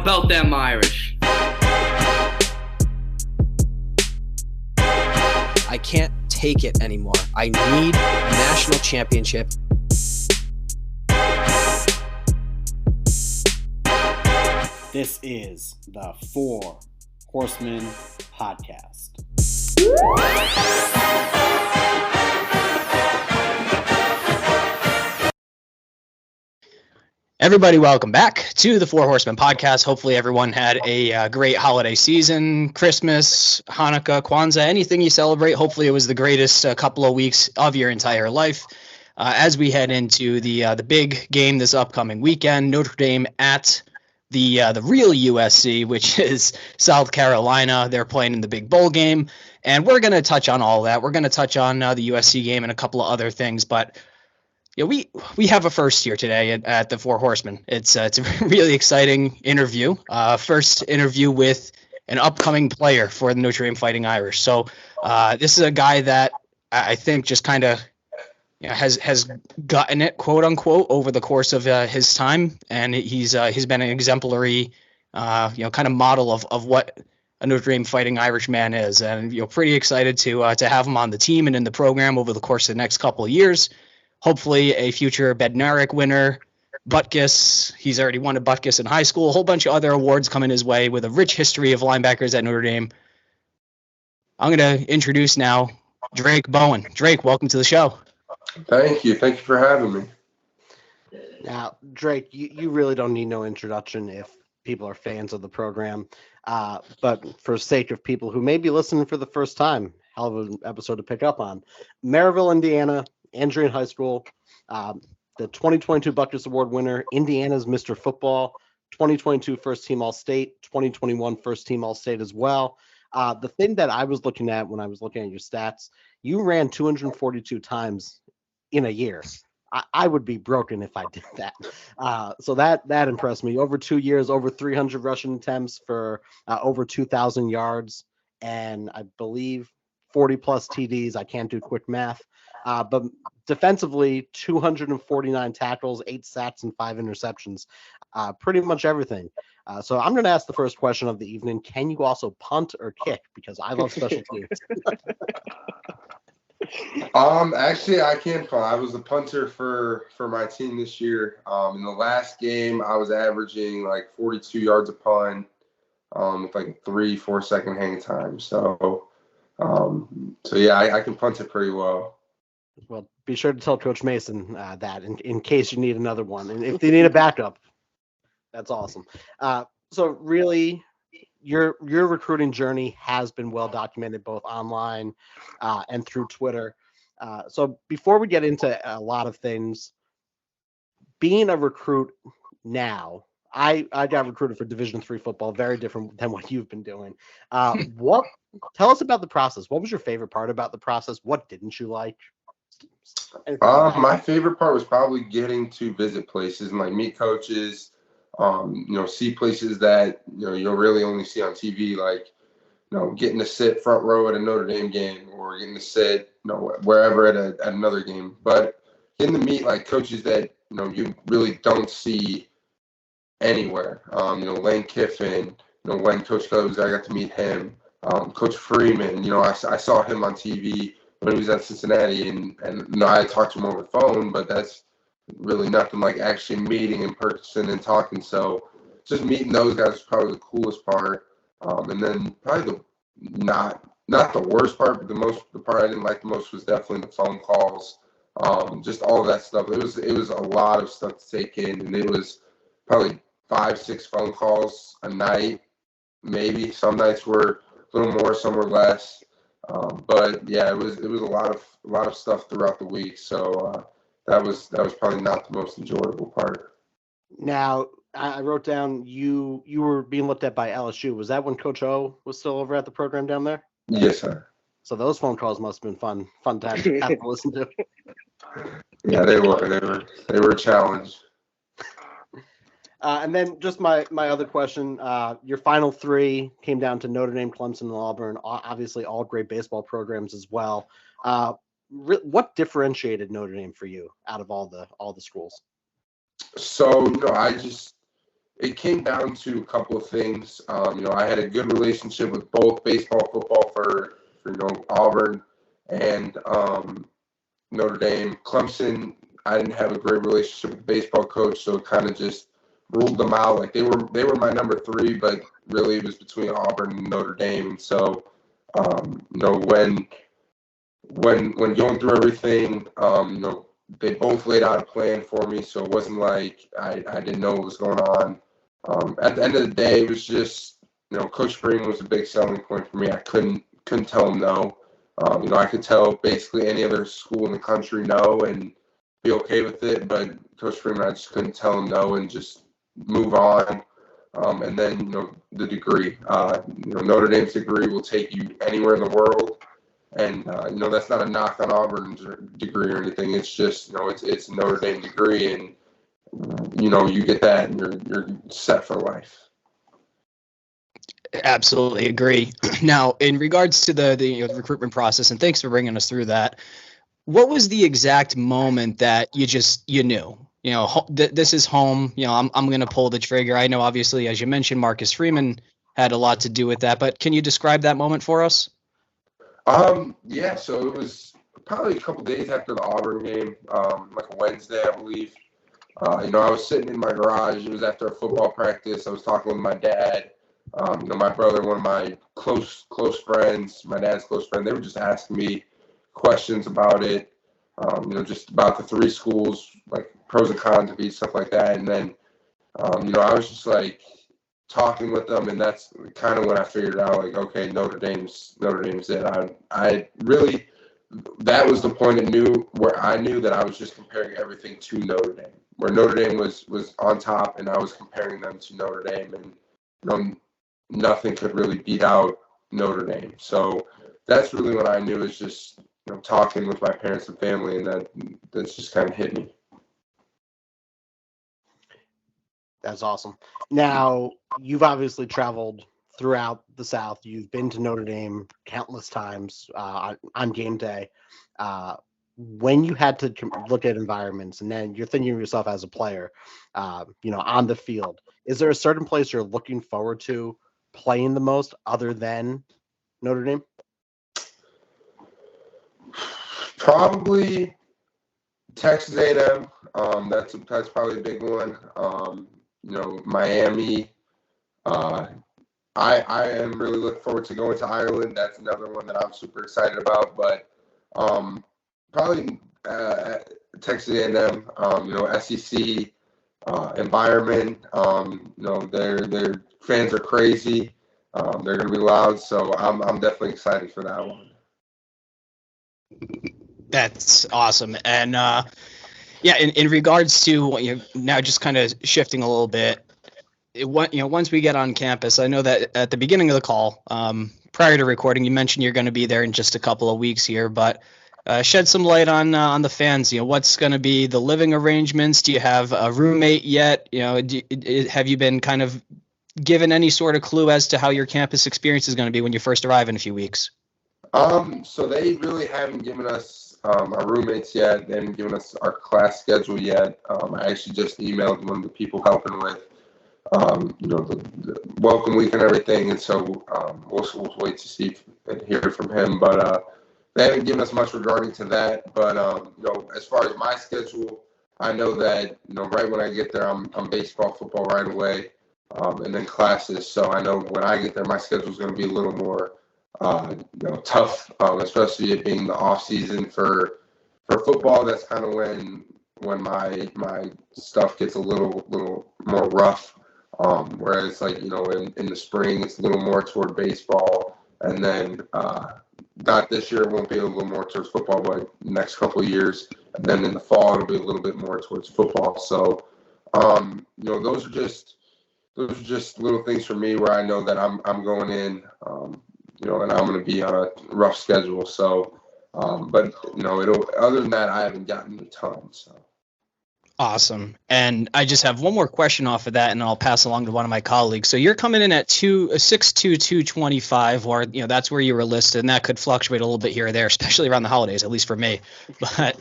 about them Irish? I can't take it anymore. I need a national championship. This is the Four Horsemen podcast. Everybody, welcome back to the Four Horsemen podcast. Hopefully everyone had a great holiday season, Christmas, Hanukkah, Kwanzaa, anything you celebrate. Hopefully it was the greatest couple of weeks of your entire life. As we head into the big game this upcoming weekend, Notre Dame at the real USC, which is South Carolina. They're playing in the big bowl game, and we're going to touch on all that. We're going to touch on the USC game and a couple of other things, but yeah, we have a first here today at the Four Horsemen. It's a really exciting interview. First interview with an upcoming player for the Notre Dame Fighting Irish. So this is a guy that I think just kind of has gotten it, quote unquote, over the course of his time, and he's been an exemplary kind of model of what a Notre Dame Fighting Irish man is, and pretty excited to have him on the team and in the program over the course of the next couple of years. Hopefully a future Bednarik winner, Butkus. He's already won a Butkus in high school. A whole bunch of other awards coming his way with a rich history of linebackers at Notre Dame. I'm going to introduce now Drayk Bowen. Drayk, welcome to the show. Thank you. Thank you for having me. Now, Drayk, you really don't need no introduction if people are fans of the program. But for sake of people who may be listening for the first time, hell of an episode to pick up on. Maryville, Indiana, Andrew in high school, the 2022 Butkus Award winner, Indiana's Mr. Football, 2022 First Team All-State, 2021 First Team All-State as well. The thing that I was looking at when I was looking at your stats, you ran 242 times in a year. I would be broken if I did that. So that impressed me. Over 2 years, over 300 rushing attempts for over 2,000 yards, and I believe 40-plus TDs. I can't do quick math. But defensively, 249 tackles, 8 sacks, and 5 interceptions. Pretty much everything. So I'm going to ask the first question of the evening. Can you also punt or kick? Because I love special teams. Actually, I can punt. I was the punter for my team this year. In the last game, I was averaging like 42 yards a punt with like 3-4 second hang time. So yeah, I can punt it pretty well. Well, be sure to tell Coach Mason that in case you need another one. And if they need a backup, that's awesome. So really, your recruiting journey has been well documented both online and through Twitter. So before we get into a lot of things, being a recruit now, I got recruited for Division III football, very different than what you've been doing. Tell us about the process. What was your favorite part about the process? What didn't you like? My favorite part was probably getting to visit places and like meet coaches, see places that you'll really only see on TV, like getting to sit front row at a Notre Dame game or getting to sit wherever at another game. But getting to meet like coaches that you really don't see anywhere. Lane Kiffin. When Coach goes, I got to meet him. Coach Freeman. I saw him on TV when he was at Cincinnati, and I talked to him over the phone, but that's really nothing like actually meeting in person and talking. So just meeting those guys was probably the coolest part. And then probably not the worst part, but the part I didn't like the most was definitely the phone calls. Just all of that stuff. It was a lot of stuff to take in, and it was probably 5-6 phone calls a night, maybe. Some nights were a little more, some were less. But yeah, it was a lot of stuff throughout the week. So that was probably not the most enjoyable part. Now, I wrote down you were being looked at by LSU. Was that when Coach O was still over at the program down there? Yes, sir. So those phone calls must have been fun to have to listen to. Yeah, they were a challenge. And then just my other question, your final three came down to Notre Dame, Clemson, and Auburn, obviously all great baseball programs as well. What differentiated Notre Dame for you out of all the schools? So, it came down to a couple of things. I had a good relationship with both baseball, football for Auburn and Notre Dame. Clemson, I didn't have a great relationship with the baseball coach, so it kind of just ruled them out. Like they were my number 3, but really it was between Auburn and Notre Dame. And so, when going through everything, they both laid out a plan for me, so it wasn't like I didn't know what was going on. At the end of the day, it was just, Coach Freeman was a big selling point for me. I couldn't tell him no. I could tell basically any other school in the country no and be okay with it, but Coach Freeman, I just couldn't tell him no and just move on. And then, the degree. Notre Dame's degree will take you anywhere in the world. And, that's not a knock on Auburn's degree or anything. It's just, it's a Notre Dame degree, and, you get that and you're set for life. Absolutely agree. Now, in regards to the recruitment process, and thanks for bringing us through that, what was the exact moment that you knew, this is home, I'm going to pull the trigger? I know, obviously, as you mentioned, Marcus Freeman had a lot to do with that, but can you describe that moment for us? Yeah, so it was probably a couple days after the Auburn game, like a Wednesday, I believe. I was sitting in my garage. It was after a football practice. I was talking with my dad. My brother, one of my close friends, my dad's close friend, they were just asking me questions about it, just about the 3 schools, like pros and cons of each, stuff like that. And then, I was just like talking with them, and that's kind of when I figured out, like, okay, Notre Dame's it. I really, that was the point where I knew that I was just comparing everything to Notre Dame, where Notre Dame was on top, and I was comparing them to Notre Dame, and nothing could really beat out Notre Dame. So that's really what I knew, is just talking with my parents and family, and that's just kind of hit me. That's awesome. Now, you've obviously traveled throughout the South. You've been to Notre Dame countless times on game day. When you had to look at environments, and then you're thinking of yourself as a player, on the field, is there a certain place you're looking forward to playing the most other than Notre Dame? Probably Texas A&M. That's probably a big one. Miami. I am really looking forward to going to Ireland. That's another one that I'm super excited about. But probably Texas A&M. SEC environment. Their fans are crazy. They're going to be loud. So I'm definitely excited for that one. That's awesome. And in regards to now just kind of shifting a little bit, once we get on campus, I know that at the beginning of the call, prior to recording, you mentioned you're going to be there in just a couple of weeks here, but shed some light on the fans. What's going to be the living arrangements? Do you have a roommate yet? Have you been kind of given any sort of clue as to how your campus experience is going to be when you first arrive in a few weeks? So they really haven't given us our roommates yet. They haven't given us our class schedule yet. I actually just emailed one of the people helping with, the welcome week and everything. And so we'll wait to see and hear from him. But they haven't given us much regarding to that. But, as far as my schedule, I know that, right when I get there, I'm baseball, football right away, and then classes. So I know when I get there, my schedule is going to be a little more tough, especially it being the off season for football. That's kind of when my stuff gets a little more rough. Whereas in the spring it's a little more toward baseball, and then not this year, it won't be a little more towards football, but next couple of years, and then in the fall it'll be a little bit more towards football. So those are just little things for me where I know that I'm going in. And I'm going to be on a rough schedule. So, but other than that, I haven't gotten a ton. So. Awesome. And I just have one more question off of that, and I'll pass along to one of my colleagues. So you're coming in at 6'2", 225, or, that's where you were listed, and that could fluctuate a little bit here or there, especially around the holidays, at least for me. But,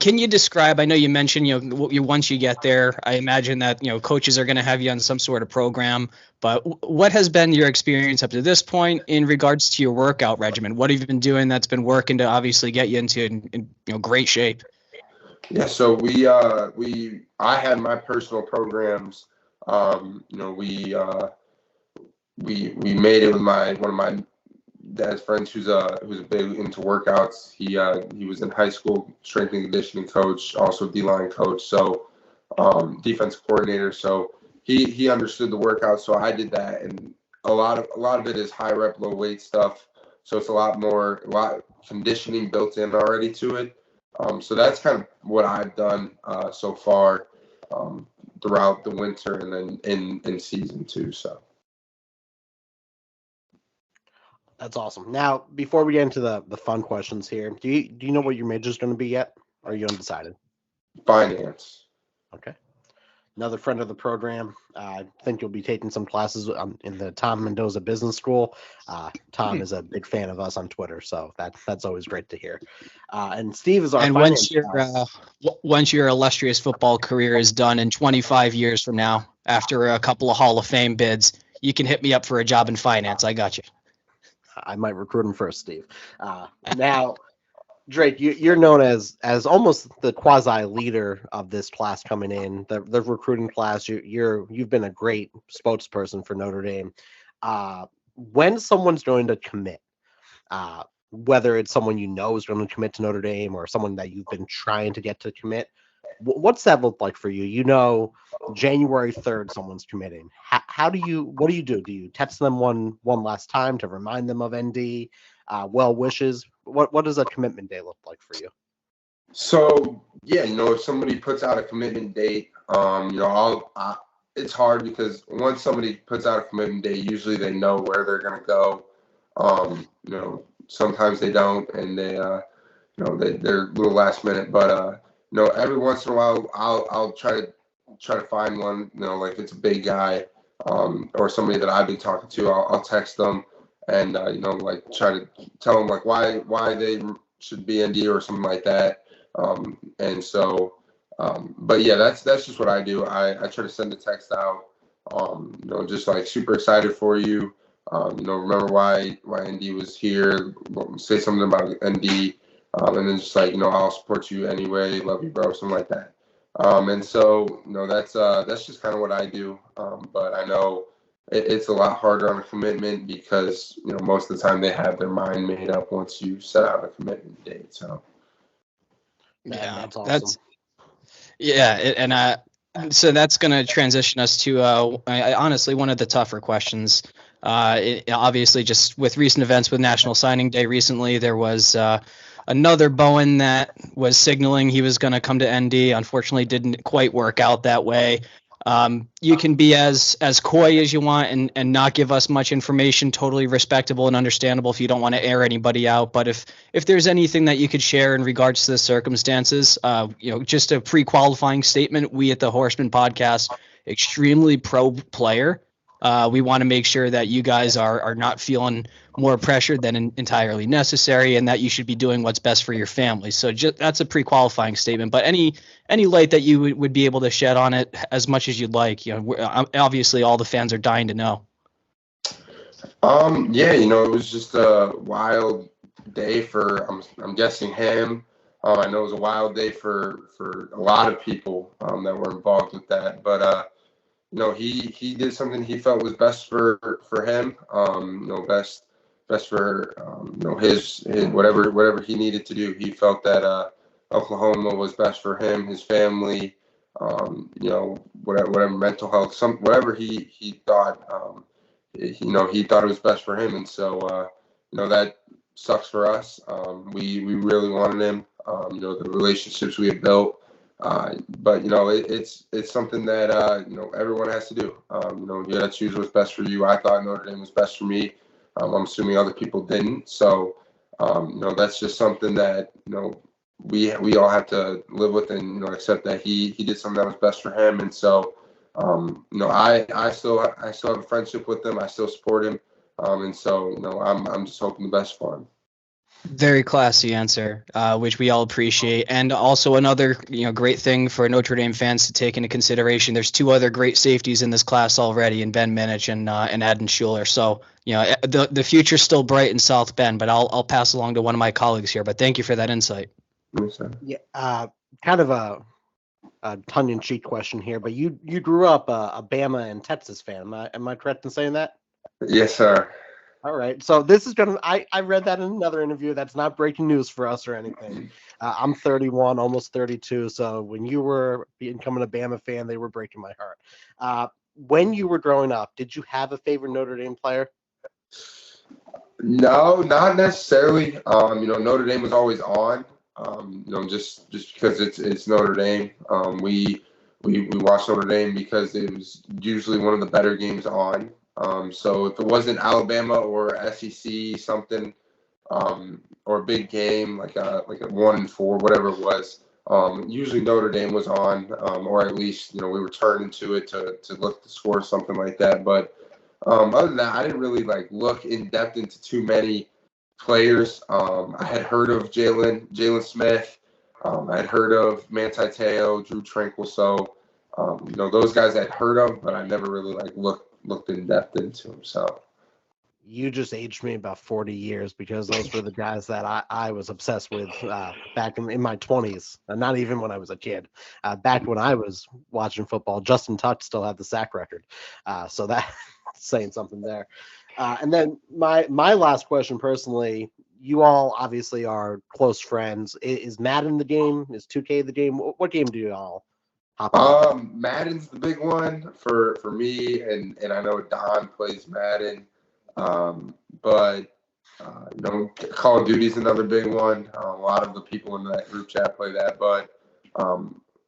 Can you describe, I know you mentioned, once you get there, I imagine that, coaches are going to have you on some sort of program, but what has been your experience up to this point in regards to your workout regimen? What have you been doing that's been working to obviously get you into great shape? Yeah, so I had my personal programs. We made it with one of my dad's friends who's a big into workouts. He was in high school strength and conditioning coach, also D-line coach, so defense coordinator. So he understood the workout, so I did that, and a lot of it is high rep, low weight stuff. So it's a lot conditioning built in already to it. So that's kind of what I've done so far throughout the winter and then in season 2. So. That's awesome. Now, before we get into the fun questions here, do you know what your major is going to be yet? Or are you undecided? Finance. Okay. Another friend of the program. I think you'll be taking some classes in the Tom Mendoza Business School. Tom is a big fan of us on Twitter, so that's always great to hear. And Steve is our and finance once your illustrious football career is done in 25 years from now, after a couple of Hall of Fame bids, you can hit me up for a job in finance. I got you. I might recruit him first, Steve. Now, Drake, you're known as almost the quasi leader of this class coming in, the recruiting class. You've been a great spokesperson for Notre Dame. When someone's going to commit, whether it's someone you know is going to commit to Notre Dame or someone that you've been trying to get to commit, what's that look like for you? January 3rd, someone's committing. What do you do? Do you text them one last time to remind them of ND? Well wishes. What does a commitment day look like for you? So yeah, if somebody puts out a commitment date, it's hard because once somebody puts out a commitment date, usually they know where they're going to go. Sometimes they don't, and they're a little last minute, but every once in a while, I'll try to find one. Like if it's a big guy, or somebody that I've been talking to, I'll text them and like try to tell them like why they should be ND or something like that. But yeah, that's just what I do. I try to send a text out, just like super excited for you. Remember why ND was here. Say something about ND. And then just like, I'll support you anyway. Love you, bro. Something like that. That's just kind of what I do. But I know it's a lot harder on a commitment because, most of the time they have their mind made up once you set out a commitment date. So. Yeah, that's awesome. So that's going to transition us to honestly one of the tougher questions. Obviously, just with recent events with National Signing Day recently, there was another Bowen that was signaling he was going to come to ND. Unfortunately, didn't quite work out that way. You can be as coy as you want and not give us much information. Totally respectable and understandable if you don't want to air anybody out. But if there's anything that you could share in regards to the circumstances, just a pre-qualifying statement. We at the Horsemen podcast, extremely pro player. We want to make sure that you guys are not feeling more pressure than entirely necessary, and that you should be doing what's best for your family. So that's a pre-qualifying statement. But any light that you would be able to shed on it as much as you'd like. Obviously, all the fans are dying to know. It was just a wild day for I'm guessing him. I know it was a wild day for a lot of people that were involved with that, but. He did something he felt was best for him. Best for his whatever he needed to do. He felt that Oklahoma was best for him, his family. Whatever mental health, whatever he thought. He thought it was best for him, and so that sucks for us. We really wanted him. The relationships we have built. But it's something that everyone has to do. You got to choose what's best for you. I thought Notre Dame was best for me. I'm assuming other people didn't. So that's just something that we all have to live with and accept that he did something that was best for him. And so I still have a friendship with him. I still support him. And so I'm just hoping the best for him. Very classy answer, which we all appreciate. And also another, great thing for Notre Dame fans to take into consideration. There's two other great safeties in this class already, in Ben Minich and Adden Schuler. So, the future's still bright in South Bend. But I'll pass along to one of my colleagues here. But thank you for that insight. Yeah, kind of a tongue-in-cheek question here, but you grew up a Bama and Texas fan. Am I correct in saying that? Yes, sir. All right. So this is I read that in another interview. That's not breaking news for us or anything. I'm 31, almost 32. So when you were becoming a Bama fan, they were breaking my heart. When you were growing up, did you have a favorite Notre Dame player? No, not necessarily. Notre Dame was always on. Just because it's Notre Dame. We watched Notre Dame because it was usually one of the better games on. So if it wasn't Alabama or SEC something, or a big game like a 1-4, whatever it was, usually Notre Dame was on, or at least we were turned into it to look to score something like that. But other than that, I didn't really look in depth into too many players. I had heard of Jalen Smith. I had heard of Manti Te'o, Drew Tranquil. So those guys I'd heard of, but I never really looked in depth into them. So you just aged me about 40 years because those were the guys that I was obsessed with back in my 20s. Not even when I was a kid. Back when I was watching football, Justin Tuck still had the sack record. So that's saying something there. And then my last question personally, you all obviously are close friends. Is Madden the game? Is 2K the game? What game do you all hop on? Madden's the big one for me, and I know Don plays Madden. But Call of Duty's another big one. A lot of the people in that group chat play that, but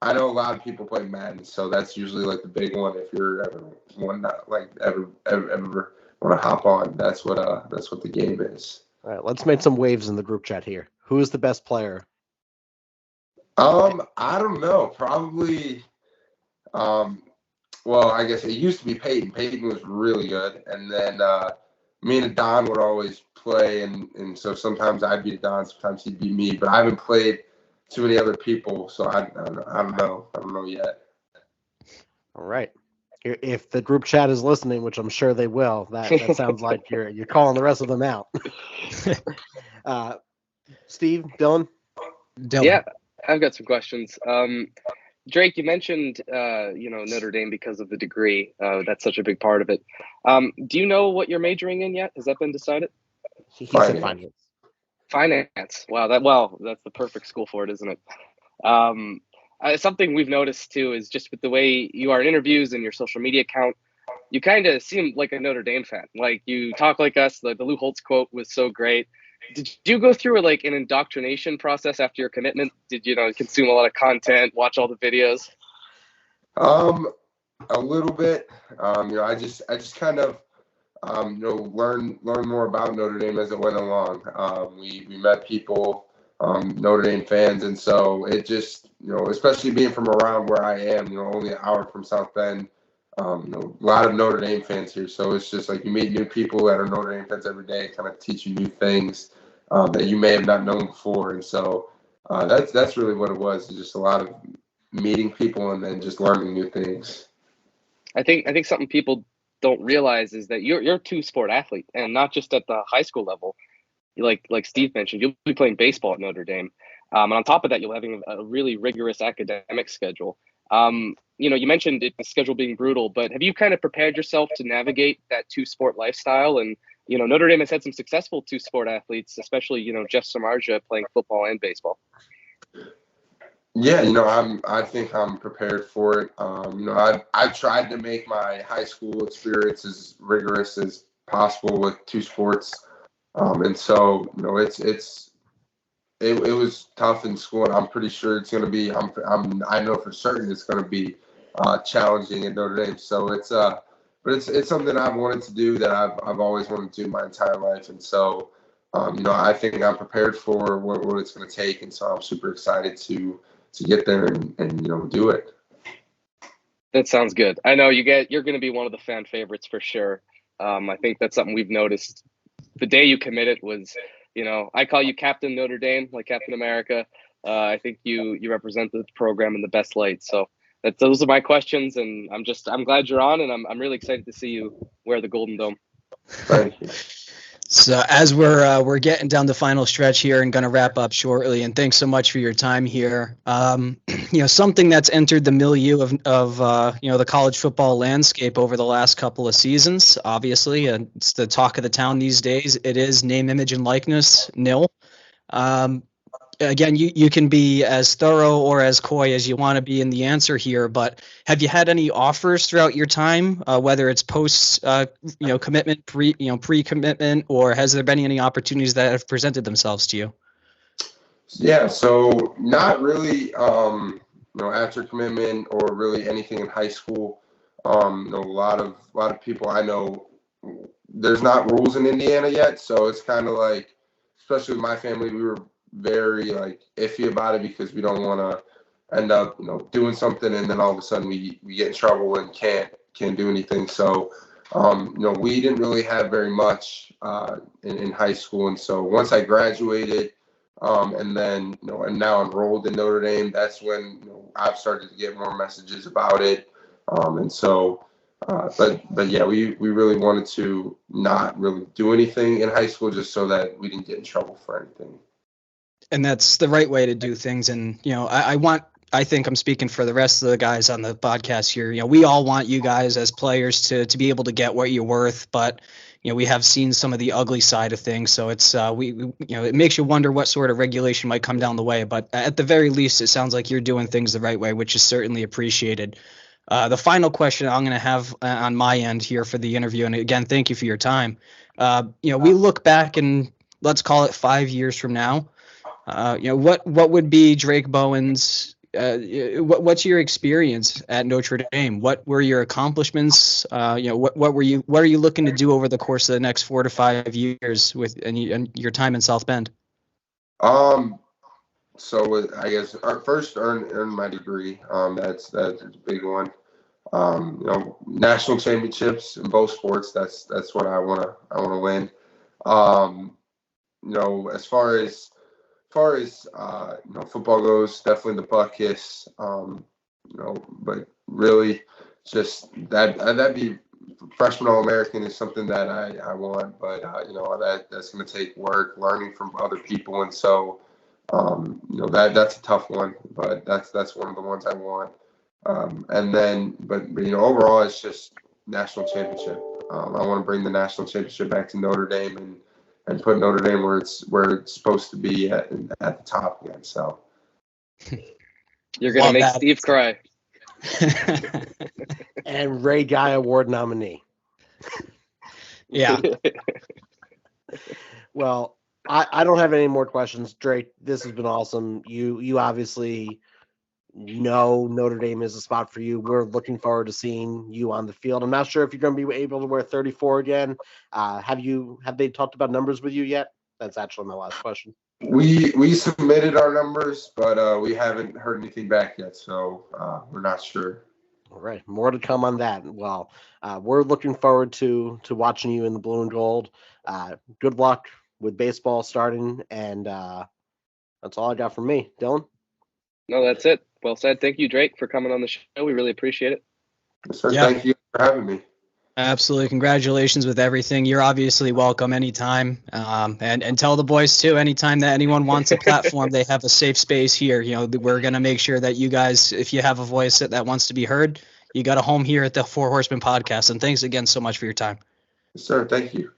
I know a lot of people play Madden, so that's usually the big one. If you're ever ever want to hop on, that's what the game is. All right, let's make some waves in the group chat here. Who is the best player? I don't know. Probably. Well, I guess it used to be Peyton. Peyton was really good, and then me and Don would always play, and so sometimes I'd beat Don, sometimes he'd beat me. But I haven't played too many other people, so I don't know. I don't know yet. All right. If the group chat is listening, which I'm sure they will, that sounds like you're calling the rest of them out. Steve, Dylan? Yeah, I've got some questions. Drake, you mentioned Notre Dame because of the degree. That's such a big part of it. Do you know what you're majoring in yet? Has that been decided? He said finance. Finance. Wow, that's the perfect school for it, isn't it? Something we've noticed too is just with the way you are in interviews and your social media account, you kind of seem like a Notre Dame fan. Like you talk like us. The Lou Holtz quote was so great. Did you go through an indoctrination process after your commitment? Did you consume a lot of content, watch all the videos? A little bit. I just kind of learn more about Notre Dame as it went along. We met people, Notre Dame fans, and so it just especially being from around where I am, only an hour from South Bend. A lot of Notre Dame fans here, so it's just you meet new people that are Notre Dame fans every day, kind of teach you new things that you may have not known before, and so that's really what it was. It's just a lot of meeting people and then just learning new things. I think something people don't realize is that you're a two-sport athlete, and not just at the high school level. Like Steve mentioned, you'll be playing baseball at Notre Dame, and on top of that, you'll be having a really rigorous academic schedule. You mentioned the schedule being brutal, but have you kind of prepared yourself to navigate that two-sport lifestyle? And Notre Dame has had some successful two-sport athletes, especially Jeff Samardzija playing football and baseball. Yeah, I think I'm prepared for it. I tried to make my high school experience as rigorous as possible with two sports, and so it was tough in school, and I'm pretty sure it's going to be. I know for certain it's going to be challenging at Notre Dame. So but it's something I've wanted to do that I've always wanted to do my entire life, and so I think I'm prepared for what it's going to take, and so I'm super excited to get there and do it. That sounds good. I know you're going to be one of the fan favorites for sure. I think that's something we've noticed. The day you committed was I call you Captain Notre Dame, like Captain America. I think you represent the program in the best light. So those are my questions, and I'm glad you're on, and I'm really excited to see you wear the Golden Dome. Thank you. So as we're getting down the final stretch here and going to wrap up shortly, and thanks so much for your time here. Something that's entered the milieu of the college football landscape over the last couple of seasons, obviously, and it's the talk of the town these days. It is name, image, and likeness nil. Again, you can be as thorough or as coy as you want to be in the answer here, but have you had any offers throughout your time, whether it's post, commitment, pre-commitment, or has there been any opportunities that have presented themselves to you? Yeah, so not really, after commitment or really anything in high school. A lot of people I know, there's not rules in Indiana yet, so it's kind of like, especially with my family, we were very iffy about it because we don't want to end up doing something and then all of a sudden we get in trouble and can't do anything. So we didn't really have very much in high school, and so once I graduated and then and now enrolled in Notre Dame, that's when I've started to get more messages about it, and so but yeah, we really wanted to not really do anything in high school just so that we didn't get in trouble for anything. And that's the right way to do things. And, I think I'm speaking for the rest of the guys on the podcast here. We all want you guys as players to be able to get what you're worth, but, we have seen some of the ugly side of things. So it's, it makes you wonder what sort of regulation might come down the way. But at the very least, it sounds like you're doing things the right way, which is certainly appreciated. The final question I'm going to have on my end here for the interview, and again, thank you for your time. We look back and let's call it 5 years from now. What would be Drayk Bowen's? What's your experience at Notre Dame? What were your accomplishments? What are you looking to do over the course of the next 4 to 5 years with and your time in South Bend? So I guess first earn my degree. That's a big one. National championships in both sports. That's what I wanna win. As far as football goes, definitely the buck kiss. But really, just that'd be freshman All-American is something that I want. But that's going to take work, learning from other people, and so that's a tough one. But that's one of the ones I want. And then, but overall, it's just national championship. I want to bring the national championship back to Notre Dame and put Notre Dame where it's supposed to be at the top again. So you're gonna make Steve cry. And Ray Guy Award nominee. Yeah. Well, I don't have any more questions. Drayk, this has been awesome. You obviously Notre Dame is a spot for you. We're looking forward to seeing you on the field. I'm not sure if you're going to be able to wear 34 again. Have they talked about numbers with you yet? That's actually my last question. We submitted our numbers, but we haven't heard anything back yet, so we're not sure. All right, more to come on that. Well, we're looking forward to watching you in the blue and gold. Good luck with baseball starting, and that's all I got from me. Dylan? No, that's it. Well said. Thank you, Drayk, for coming on the show. We really appreciate it. Sir, yeah. Thank you for having me. Absolutely. Congratulations with everything. You're obviously welcome anytime. And tell the boys, too, anytime that anyone wants a platform, they have a safe space here. We're going to make sure that you guys, if you have a voice that wants to be heard, you got a home here at the Four Horsemen podcast. And thanks again so much for your time. Yes, sir. Thank you.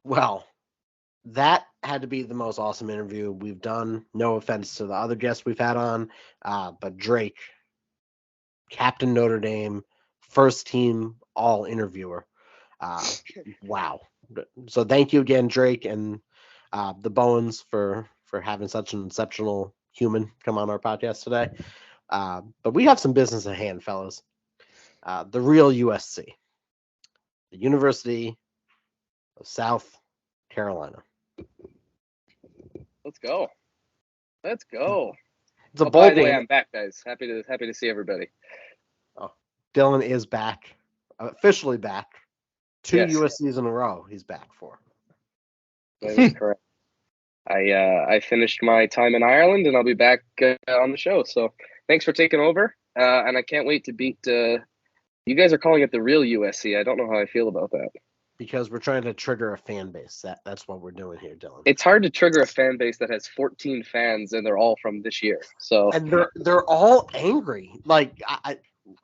Well, that had to be the most awesome interview we've done. No offense to the other guests we've had on, but Drayk, Captain Notre Dame, first team all interviewer. Wow. So thank you again, Drayk, and the Bowens for having such an exceptional human come on our podcast today. But we have some business at hand, fellas. The real USC, the University of South Carolina. Let's go. It's a bowl by the way, game. I'm back, guys. Happy to see everybody. Oh, Dylan is back, officially back. 2 Yes. USCs in a row. He's back for. That is correct. I finished my time in Ireland, and I'll be back on the show. So thanks for taking over, and I can't wait to beat. You guys are calling it the real USC. I don't know how I feel about that. Because we're trying to trigger a fan base. That's what we're doing here, Dylan. It's hard to trigger a fan base that has 14 fans, and they're all from this year. So And they're all angry. Like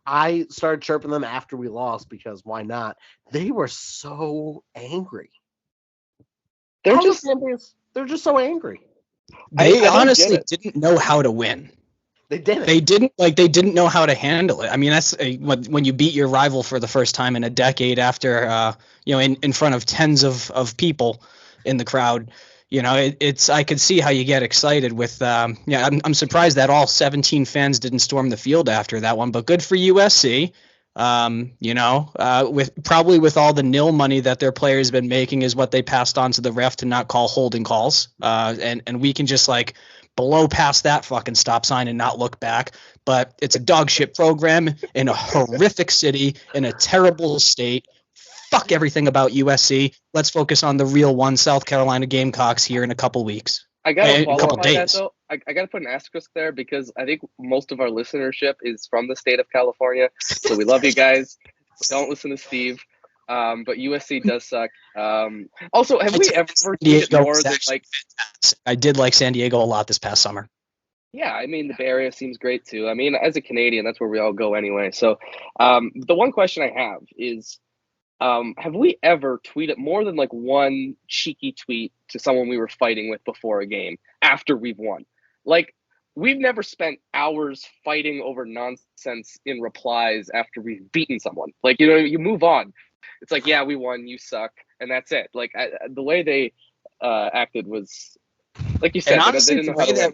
I started chirping them after we lost because why not? They were so angry. they're just They're just so angry. They I don't honestly get it. didn't know how to win. They didn't. They didn't know how to handle it. I mean, that's when you beat your rival for the first time in a decade after, in front of tens of people in the crowd. It's I could see how you get excited with. I'm surprised that all 17 fans didn't storm the field after that one, but good for USC. With all the nil money that their players been making is what they passed on to the ref to not call holding calls. And we can just blow past that fucking stop sign and not look back. But it's a dog shit program in a horrific city in a terrible state. Fuck everything about USC. Let's focus on the real one, South Carolina Gamecocks, here in a couple weeks. I got to couple qualify that days. though. I got to put an asterisk there because I think most of our listenership is from the state of California. So we love you guys. Don't listen to Steve. But USC does suck. Also, have we ever tweeted more than I did like San Diego a lot this past summer. Yeah, I mean, the Bay Area seems great too. I mean, as a Canadian, that's where we all go anyway. So the one question I have is, have we ever tweeted more than one cheeky tweet to someone we were fighting with before a game after we've won? We've never spent hours fighting over nonsense in replies after we've beaten someone. You move on. It's yeah, we won, you suck, and that's it. The way they acted was, like you said, and honestly, they didn't know how to win.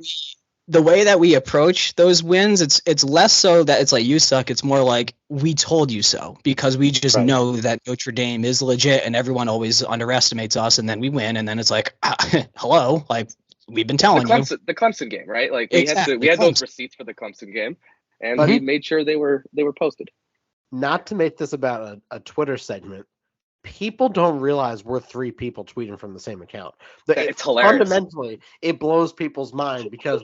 The way that we approach those wins, it's less so that it's you suck. It's more we told you so, because we just know that Notre Dame is legit and everyone always underestimates us, and then we win, and then it's hello, we've been telling you. The Clemson game, right? Exactly. we had those receipts for the Clemson game, and we made sure they were posted. Not to make this about a Twitter segment, people don't realize we're three people tweeting from the same account. It's hilarious. Fundamentally, it blows people's mind because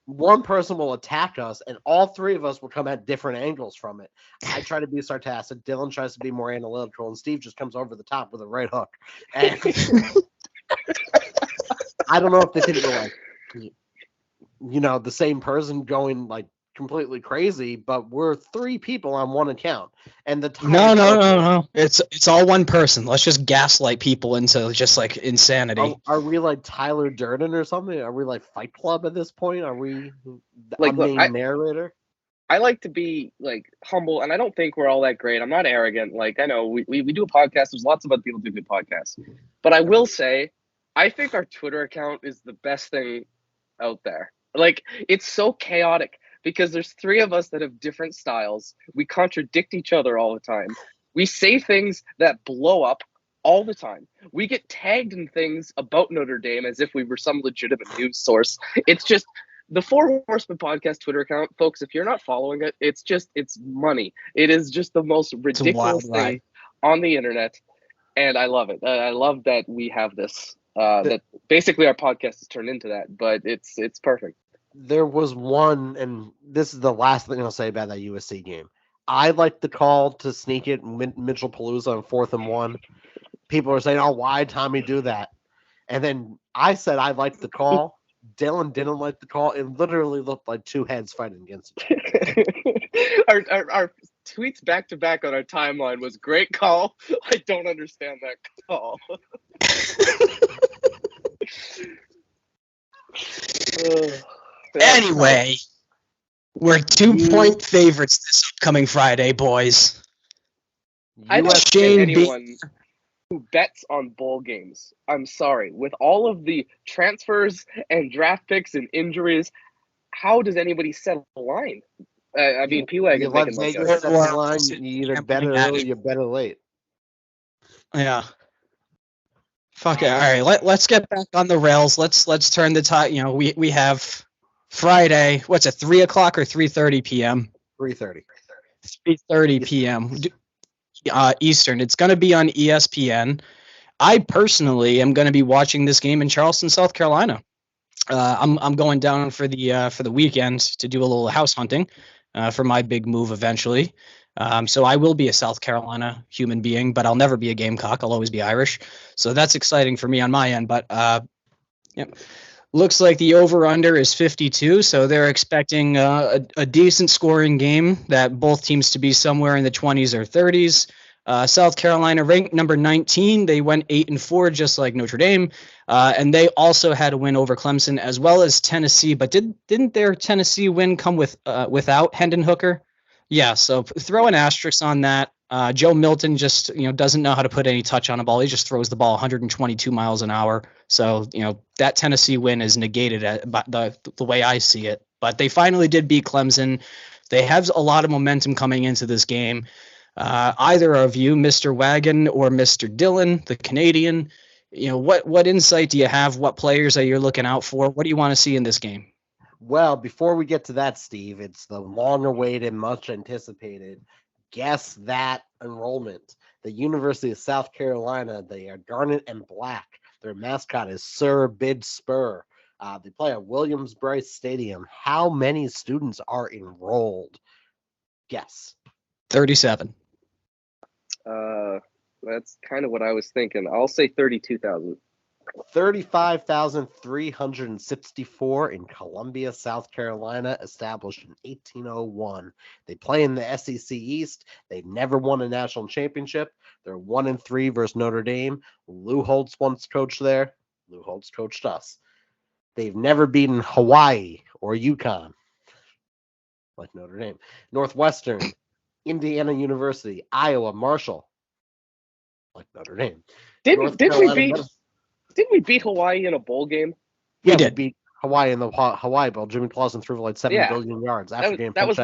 one person will attack us and all three of us will come at different angles from it. I try to be sarcastic. Dylan tries to be more analytical, and Steve just comes over the top with a right hook. And I don't know if they think we're the same person going completely crazy, but we're three people on one account, and the time. No. It's all one person. Let's just gaslight people into just insanity. Are we Tyler Durden or something? Are we Fight Club at this point? Are we main narrator? I like to be humble, and I don't think we're all that great. I'm not arrogant. I know we do a podcast. There's lots of other people who do good podcasts, but I will say, I think our Twitter account is the best thing out there. It's so chaotic. Because there's three of us that have different styles. We contradict each other all the time. We say things that blow up all the time. We get tagged in things about Notre Dame as if we were some legitimate news source. It's just the Four Horsemen podcast Twitter account, folks. If you're not following it, it's money. It is just the most ridiculous thing on the internet, and I love it. I love that we have this. That basically our podcast has turned into that, but it's perfect. There was one, and this is the last thing I'll say about that USC game. I liked the call to sneak it Mitchell Palooza on 4th and 1. People are saying, "Oh, why Tommy do that?" And then I said I liked the call. Dylan didn't like the call. It literally looked like two heads fighting against each other. Our tweets back to back on our timeline was great call. I don't understand that call. Anyway, we're 2-point favorites this upcoming Friday, boys. I don't understand anyone who bets on bowl games. I'm sorry. With all of the transfers and draft picks and injuries, how does anybody set a line? I mean, P-Wag is making Vegas set the line. You either bet it early or you bet it late. Yeah. Fuck it. All right, let's get back on the rails. Let's turn the tide. We have Friday. What's it? 3 o'clock or 3:30 p.m. 3:30. 3:30 p.m. Eastern. It's going to be on ESPN. I personally am going to be watching this game in Charleston, South Carolina. I'm going down for the weekend to do a little house hunting for my big move eventually. So I will be a South Carolina human being, but I'll never be a Gamecock. I'll always be Irish. So that's exciting for me on my end. But looks like the over-under is 52, so they're expecting a decent scoring game that both teams to be somewhere in the 20s or 30s. South Carolina ranked number 19. They went 8-4, just like Notre Dame, and they also had a win over Clemson as well as Tennessee. But didn't their Tennessee win come without Hendon Hooker? Yeah, so throw an asterisk on that. Joe Milton just doesn't know how to put any touch on a ball. He just throws the ball 122 miles an hour. So that Tennessee win is negated by the way I see it. But they finally did beat Clemson. They have a lot of momentum coming into this game. Either of you, Mr. Wagon or Mr. Dillon, the Canadian, what insight do you have? What players are you looking out for? What do you want to see in this game? Well, before we get to that, Steve, it's the long-awaited, much-anticipated Guess That enrollment. The University of South Carolina, they are garnet and black. Their mascot is Sir Bid Spur. They play at Williams-Brice Stadium. How many students are enrolled? Guess. 37. That's kind of what I was thinking. I'll say 32,000. 35,364 in Columbia, South Carolina, established in 1801. They play in the SEC East. They never won a national championship. They're 1-3 versus Notre Dame. Lou Holtz once coached there. Lou Holtz coached us. They've never beaten Hawaii or UConn, like Notre Dame. Northwestern, Indiana University, Iowa, Marshall, like Notre Dame. Didn't we beat Hawaii in a bowl game? Yeah, we beat Hawaii in the Hawaii Bowl. Jimmy Clausen threw for like 7 billion yards. That was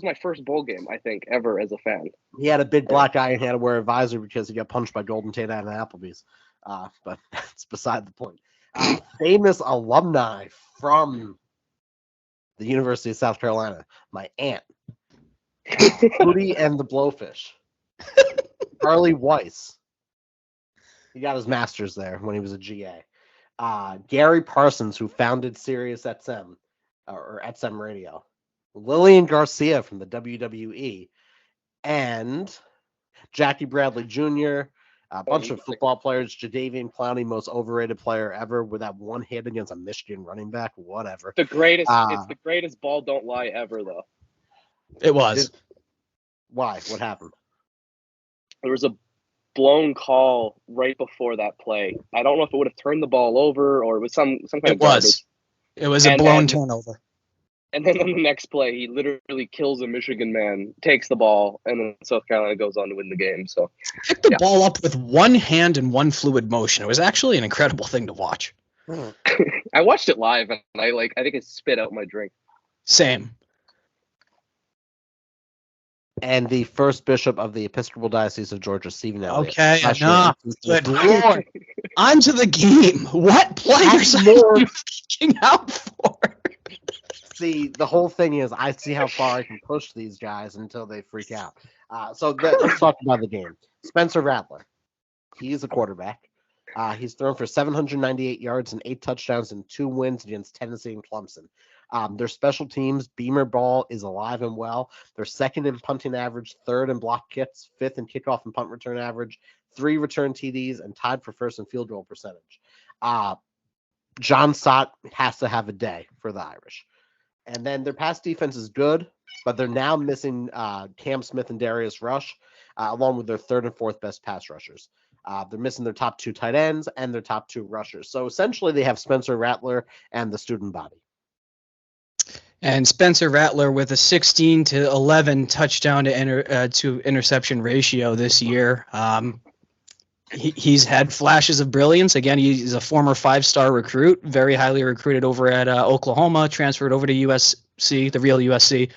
my first bowl game, I think, ever as a fan. He had a big black eye and had to wear a visor because he got punched by Golden Tate at Applebee's. But that's beside the point. Famous alumni from the University of South Carolina. My aunt, Hootie and the Blowfish, Charlie Weiss. He got his master's there when he was a GA. Gary Parsons, who founded Sirius XM or XM Radio. Lillian Garcia from the WWE. And Jackie Bradley Jr., a bunch of football players. Jadeveon Clowney, most overrated player ever, with that one hit against a Michigan running back. Whatever. It's the greatest ball don't lie ever, though. It was. Why? What happened? There was a blown call right before that play. I don't know if it would have turned the ball over or it was some kind of garbage. It was a blown turnover. And then on the next play, he literally kills a Michigan man, takes the ball, and then South Carolina goes on to win the game. So picked the ball up with one hand and one fluid motion. It was actually an incredible thing to watch. I watched it live, and I think it spit out my drink. Same. And the first bishop of the Episcopal Diocese of Georgia, Stephen Elliott. Okay, enough. Good Lord. On to the game. What players are you looking out for? See, the whole thing is I see how far I can push these guys until they freak out. Let's talk about the game. Spencer Rattler. He's a quarterback. He's thrown for 798 yards and 8 touchdowns in 2 wins against Tennessee and Clemson. Their special teams, Beamer Ball is alive and well. They're 2nd in punting average, 3rd in block kicks, 5th in kickoff and punt return average, 3 return TDs, and tied for 1st in field goal percentage. John Sott has to have a day for the Irish. And then their pass defense is good, but they're now missing Cam Smith and Darius Rush, along with their 3rd and 4th best pass rushers. They're missing their top 2 tight ends and their top 2 rushers. So essentially they have Spencer Rattler and the student body. And Spencer Rattler with a 16-11 touchdown to interception ratio this year. He's had flashes of brilliance. Again, he's a former 5-star recruit, very highly recruited over at Oklahoma, transferred over to USC, the real USC.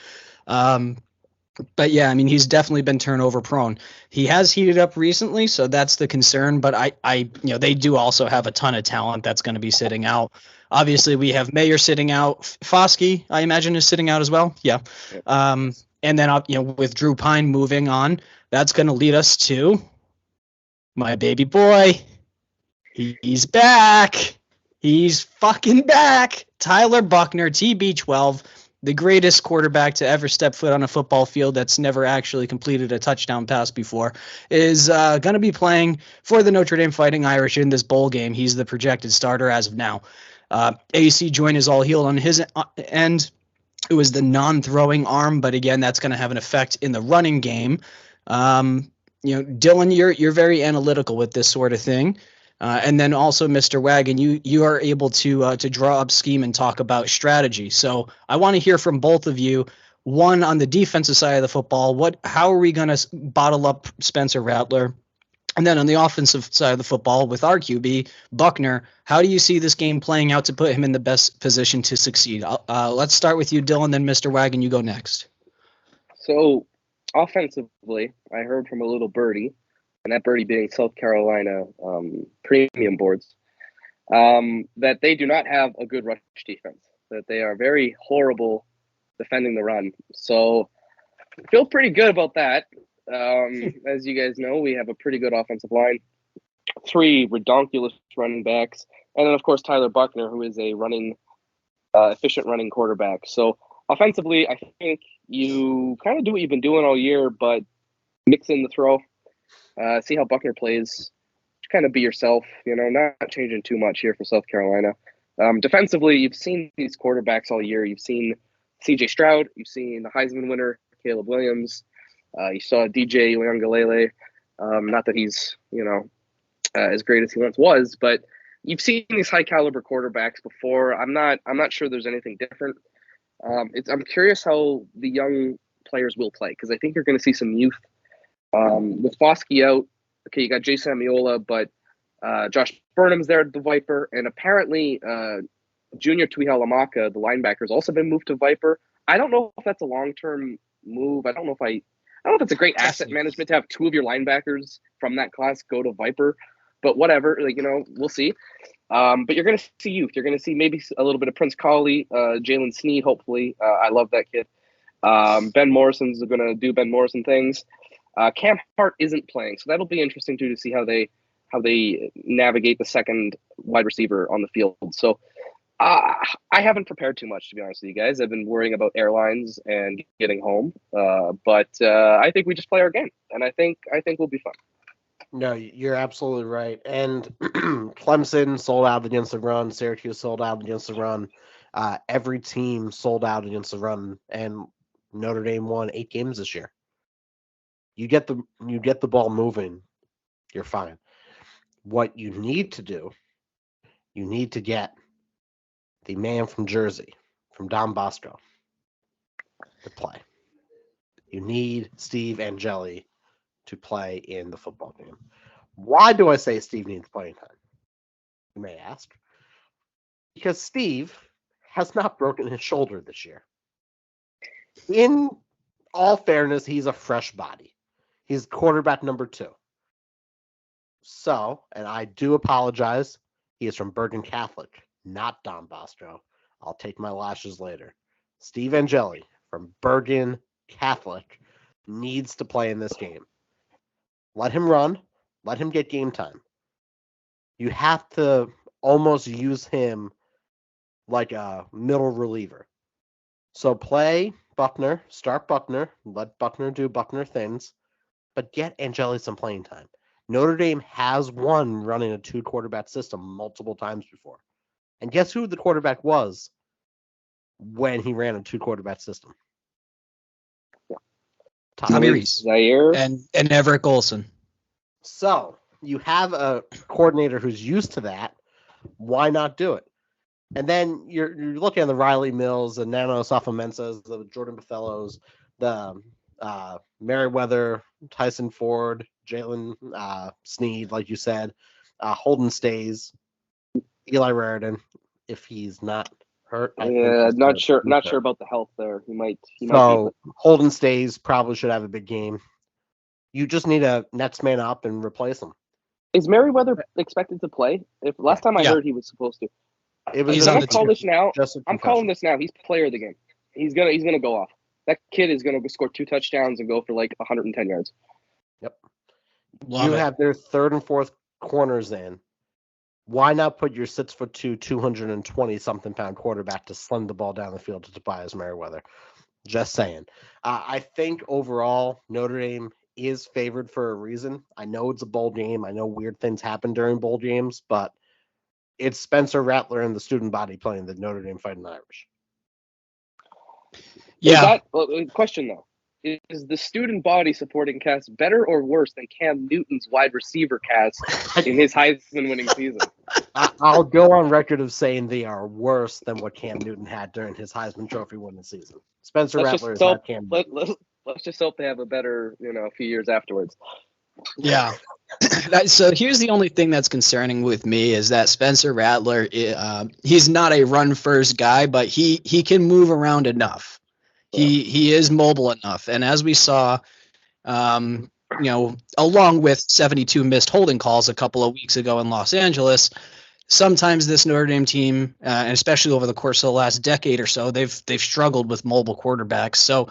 But yeah, I mean, he's definitely been turnover prone. He has heated up recently, so that's the concern. But they do also have a ton of talent that's going to be sitting out. Obviously, we have Mayer sitting out. Foskey, I imagine, is sitting out as well. Yeah. And then with Drew Pine moving on, that's going to lead us to my baby boy, He's back. He's fucking back. Tyler Buckner, TB12, the greatest quarterback to ever step foot on a football field that's never actually completed a touchdown pass before, is going to be playing for the Notre Dame Fighting Irish in this bowl game. He's the projected starter as of now. AC joint is all healed on his end. It was the non-throwing arm, but again, that's going to have an effect in the running game. Dylan, you're very analytical with this sort of thing. And then also, Mr. Wagon, you are able to draw up scheme and talk about strategy. So I want to hear from both of you. One, on the defensive side of the football, how are we going to bottle up Spencer Rattler? And then on the offensive side of the football, with our QB, Buckner, how do you see this game playing out to put him in the best position to succeed? Let's start with you, Dylan, then Mr. Wagon, you go next. So offensively, I heard from a little birdie, and that birdie being South Carolina premium boards, that they do not have a good rush defense, that they are very horrible defending the run. So I feel pretty good about that. As you guys know, we have a pretty good offensive line, 3 redonkulous running backs, and then, of course, Tyler Buckner, who is a efficient running quarterback. So offensively, I think you kind of do what you've been doing all year, but mix in the throw. See how Buckner plays. Kind of be yourself, not changing too much here for South Carolina. Defensively, you've seen these quarterbacks all year. You've seen C.J. Stroud. You've seen the Heisman winner, Caleb Williams. You saw DJ Uiagalelei. Not that he's, as great as he once was, but you've seen these high caliber quarterbacks before. I'm not sure there's anything different. I'm curious how the young players will play, because I think you're going to see some youth. With Foskey out, okay, you got Jay Samiola, but Josh Burnham's there at the Viper, and apparently Junior Tuihalamaka, the linebacker, has also been moved to Viper. I don't know if that's a long-term move. I don't know if it's a great asset management to have 2 of your linebackers from that class go to Viper, but whatever, we'll see. But you're going to see youth. You're going to see maybe a little bit of Prince Colley, Jalen Sneed, hopefully. I love that kid. Ben Morrison's going to do Ben Morrison things. Cam Hart isn't playing, so that'll be interesting too, to see how they navigate the second wide receiver on the field. So I haven't prepared too much, to be honest with you guys. I've been worrying about airlines and getting home, but I think we just play our game, and I think we'll be fine. No, you're absolutely right. And Clemson sold out against the run. Syracuse sold out against the run. Every team sold out against the run, and Notre Dame won 8 games this year. You get the ball moving, you're fine. What you need to do, you need to get the man from Jersey, from Don Bosco, to play. You need Steve Angeli to play in the football game. Why do I say Steve needs playing time? You may ask. Because Steve has not broken his shoulder this year. In all fairness, he's a fresh body. He's quarterback number 2. So, and I do apologize, he is from Bergen Catholic, not Don Bosco. I'll take my lashes later. Steve Angeli from Bergen Catholic needs to play in this game. Let him run. Let him get game time. You have to almost use him like a middle reliever. So play Buckner, start Buckner, let Buckner do Buckner things, but get Angeli some playing time. Notre Dame has won running a 2-quarterback system multiple times before. And guess who the quarterback was when he ran a 2-quarterback system? Tommy Rees. Zaire. And Everett Golson. So you have a coordinator who's used to that. Why not do it? And then you're looking at the Riley Mills, the Nano Safamensas, the Jordan Bethellos, the Merriweather, Tyson Ford, Jalen Sneed, like you said, Holden Stays, Eli Raridan, if he's not hurt. Not sure about the health there. He might Holden Stays probably should have a big game. You just need a next man up and replace him. Is Merriweather expected to play? Last time I heard he was supposed to. He's I'm calling this now. I'm calling this now. He's player of the game. He's gonna go off. That kid is gonna score 2 touchdowns and go for like 110 yards. Yep. You have their third and fourth corners in. why not put your 6'2", 220-something pound quarterback to sling the ball down the field to Tobias Merriweather? Just saying. I think overall Notre Dame is favored for a reason. I know it's a bowl game. I know weird things happen during bowl games, but it's Spencer Rattler and the student body playing the Notre Dame Fighting Irish. Yeah. Question though. Is the student body supporting cast better or worse than Cam Newton's wide receiver cast in his Heisman winning season? I'll go on record of saying they are worse than what Cam Newton had during his Heisman Trophy winning season. Spencer Rattler is not Cam Newton. Let's just hope they have a better, a few years afterwards. Yeah. So here's the only thing that's concerning with me is that Spencer Rattler, he's not a run first guy, but he can move around enough. He is mobile enough. And as we saw, along with 72 missed holding calls a couple of weeks ago in Los Angeles, sometimes this Notre Dame team, and especially over the course of the last decade or so, they've struggled with mobile quarterbacks. So,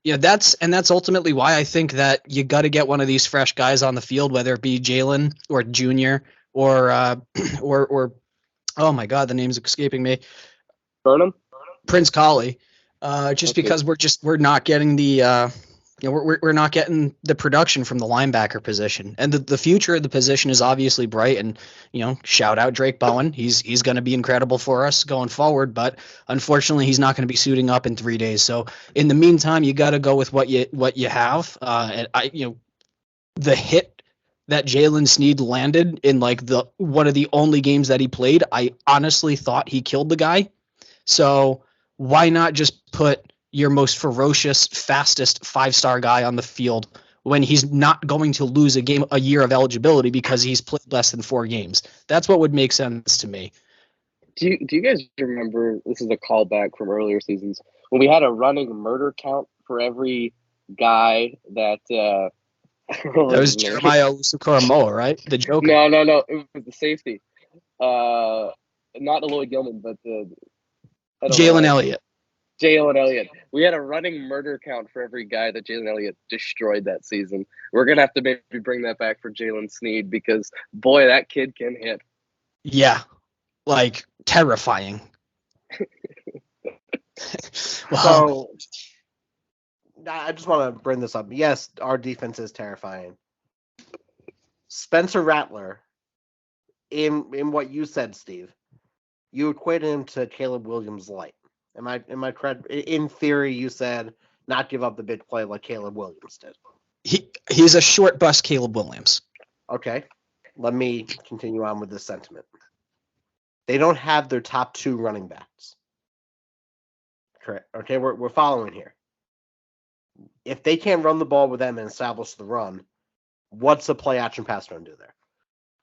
that's ultimately why I think that you got to get one of these fresh guys on the field, whether it be Jalen or Junior or oh my God, the name's escaping me. Burnham? Prince Colley. Because we're not getting the we're not getting the production from the linebacker position, and the future of the position is obviously bright. And shout out Drayk Bowen, he's going to be incredible for us going forward. But unfortunately, he's not going to be suiting up in 3 days. So in the meantime, you got to go with what you have. And the hit that Jalen Sneed landed in one of the only games that he played, I honestly thought he killed the guy. So why not just put your most ferocious, fastest 5-star guy on the field when he's not going to lose a year of eligibility because he's played less than 4 games? That's what would make sense to me. Do you guys remember, this is a callback from earlier seasons, when we had a running murder count for every guy that that was Jeremiah Owusu-Koramoah, right? The Joker. No, it was the safety. Not Lloyd Gilman, but Jalen Elliott. Jalen Elliott. We had a running murder count for every guy that Jalen Elliott destroyed that season. We're going to have to maybe bring that back for Jalen Sneed because, boy, that kid can hit. Yeah, terrifying. Wow. So, I just want to bring this up. Yes, our defense is terrifying. Spencer Rattler, in what you said, Steve, you equated him to Caleb Williams light. Am I correct? In theory, you said not give up the big play like Caleb Williams did. He's a short bus Caleb Williams. Okay. Let me continue on with this sentiment. They don't have their top 2 running backs. Correct. Okay, we're following here. If they can't run the ball with them and establish the run, what's the play action pass run do there?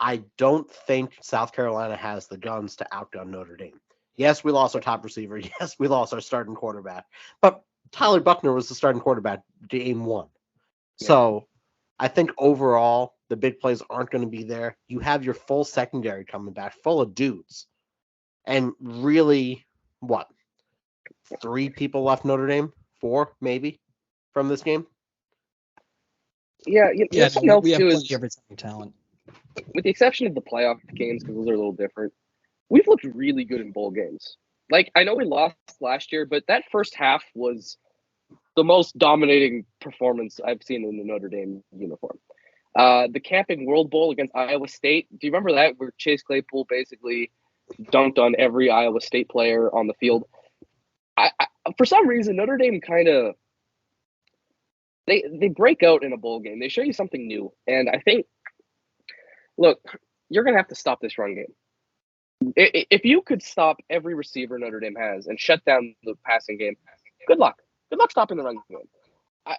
I don't think South Carolina has the guns to outgun Notre Dame. Yes, we lost our top receiver. Yes, we lost our starting quarterback. But Tyler Buckner was the starting quarterback game 1. Yeah. So I think overall, the big plays aren't going to be there. You have your full secondary coming back, full of dudes. And really, 3 people left Notre Dame? 4, maybe, from this game? Yeah, something else we have too plenty is, of returning talent. With the exception of the playoff games, because those are a little different, we've looked really good in bowl games. I know we lost last year, but that first half was the most dominating performance I've seen in the Notre Dame uniform. The Camping World Bowl against Iowa State, do you remember that, where Chase Claypool basically dunked on every Iowa State player on the field? I for some reason, Notre Dame kind of they break out in a bowl game. They show you something new. And I think, look, you're going to have to stop this run game. If you could stop every receiver Notre Dame has and shut down the passing game, good luck. Good luck stopping the run game.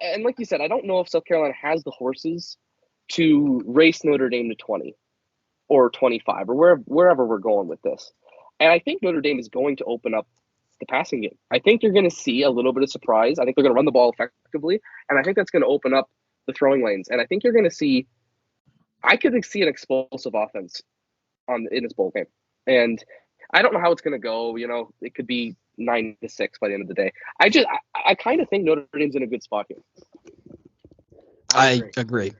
And like you said, I don't know if South Carolina has the horses to race Notre Dame to 20 or 25 or wherever we're going with this. And I think Notre Dame is going to open up the passing game. I think you're going to see a little bit of surprise. I think they're going to run the ball effectively, and I think that's going to open up the throwing lanes. And I think you're going to see – I could see an explosive offense in this bowl game. And I don't know how it's going to go. You know, it could be 9-6 by the end of the day. I kind of think Notre Dame's in a good spot here. I agree.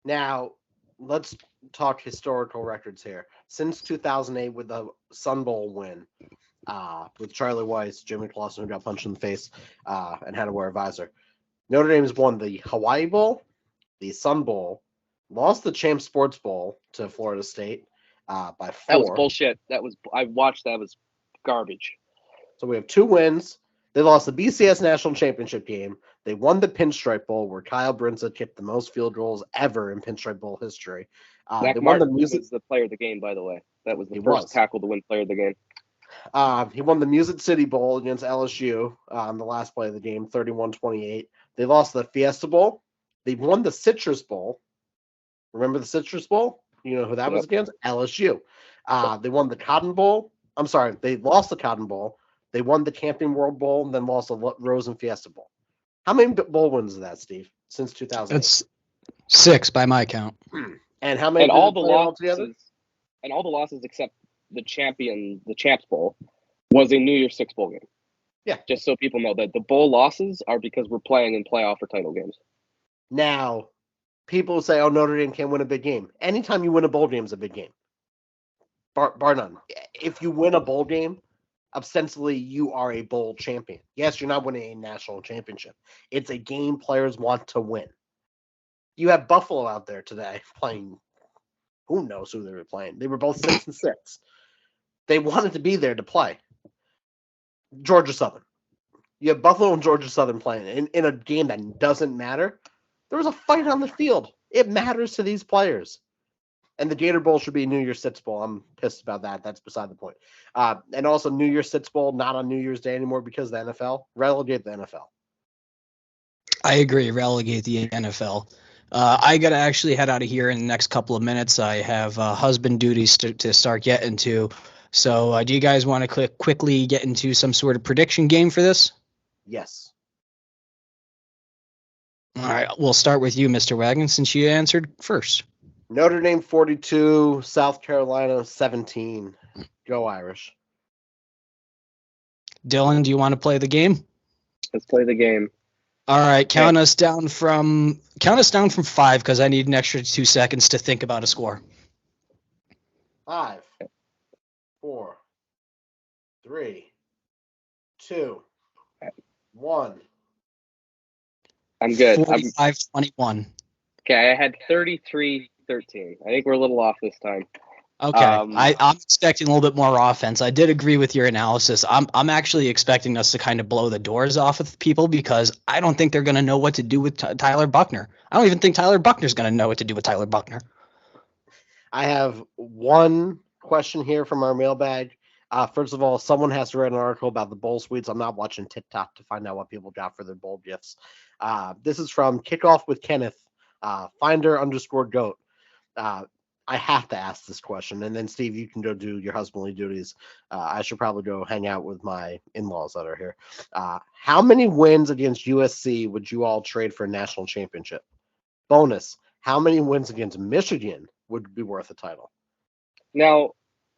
Now, let's talk historical records here. Since 2008, with the Sun Bowl win, with Charlie Weiss, Jimmy Clausen, who got punched in the face and had to wear a visor, Notre Dame has won the Hawaii Bowl, the Sun Bowl, lost the Champ Sports Bowl to Florida State by 4. That was bullshit. I watched that. It was garbage. So we have 2 wins. They lost the BCS National Championship game. They won the Pinstripe Bowl, where Kyle Brinza kicked the most field goals ever in Pinstripe Bowl history. Zach They won Martin the music. was the player of the game, by the way. That was the He first was. tackle to win player of the game. He won the Music City Bowl against LSU on the last play of the game, 31-28. They lost the Fiesta Bowl. They won the Citrus Bowl. Remember the Citrus Bowl? You know who that was against? LSU. They won the Cotton Bowl. I'm sorry, they lost the Cotton Bowl. They won the Camping World Bowl and then lost the Rose and Fiesta Bowl. How many bowl wins is that, Steve? Since 2008? It's 6 by my count. And how many? And all the altogether? losses except the Champs Bowl was a New Year's Six bowl game. Yeah. Just so people know that the bowl losses are because we're playing in playoff or title games. Now, people say, "Oh, Notre Dame can't win a big game." Anytime you win a bowl game is a big game. Bar none. If you win a bowl game, ostensibly you are a bowl champion. Yes, you're not winning a national championship. It's a game players want to win. You have Buffalo out there today playing. Who knows who they were playing? They were both 6-6. They wanted to be there to play. Georgia Southern. You have Buffalo and Georgia Southern playing in a game that doesn't matter. There was a fight on the field. It matters to these players. And the Gator Bowl should be New Year's Six Bowl. I'm pissed about that. That's beside the point. And also New Year's Six Bowl, not on New Year's Day anymore because of the NFL. Relegate the NFL. I agree. Relegate the NFL. I got to actually head out of here in the next couple of minutes. I have husband duties to start getting to. So do you guys want to quickly get into some sort of prediction game for this? Yes. All right. We'll start with you, Mr. Wagon, since you answered first. Notre Dame 42, South Carolina 17. Go Irish. Dylan, do you want to play the game? Let's play the game. All right. Count us down from 5 because I need an extra 2 seconds to think about a score. 5, 4, 3, 2, 1. I'm good. 45-21. Okay, I had 33-13. I think we're a little off this time. Okay, I'm expecting a little bit more offense. I did agree with your analysis. I'm actually expecting us to kind of blow the doors off of people because I don't think they're going to know what to do with Tyler Buckner. I don't even think Tyler Buckner's going to know what to do with Tyler Buckner. I have one question here from our mailbag. First of all, someone has to write an article about the bowl suites. I'm not watching TikTok to find out what people got for their bowl gifts. This is from Kickoff with Kenneth, Finder_goat. I have to ask this question, and then Steve, you can go do your husbandly duties. I should probably go hang out with my in-laws that are here. How many wins against USC would you all trade for a national championship? Bonus, how many wins against Michigan would be worth a title? Now,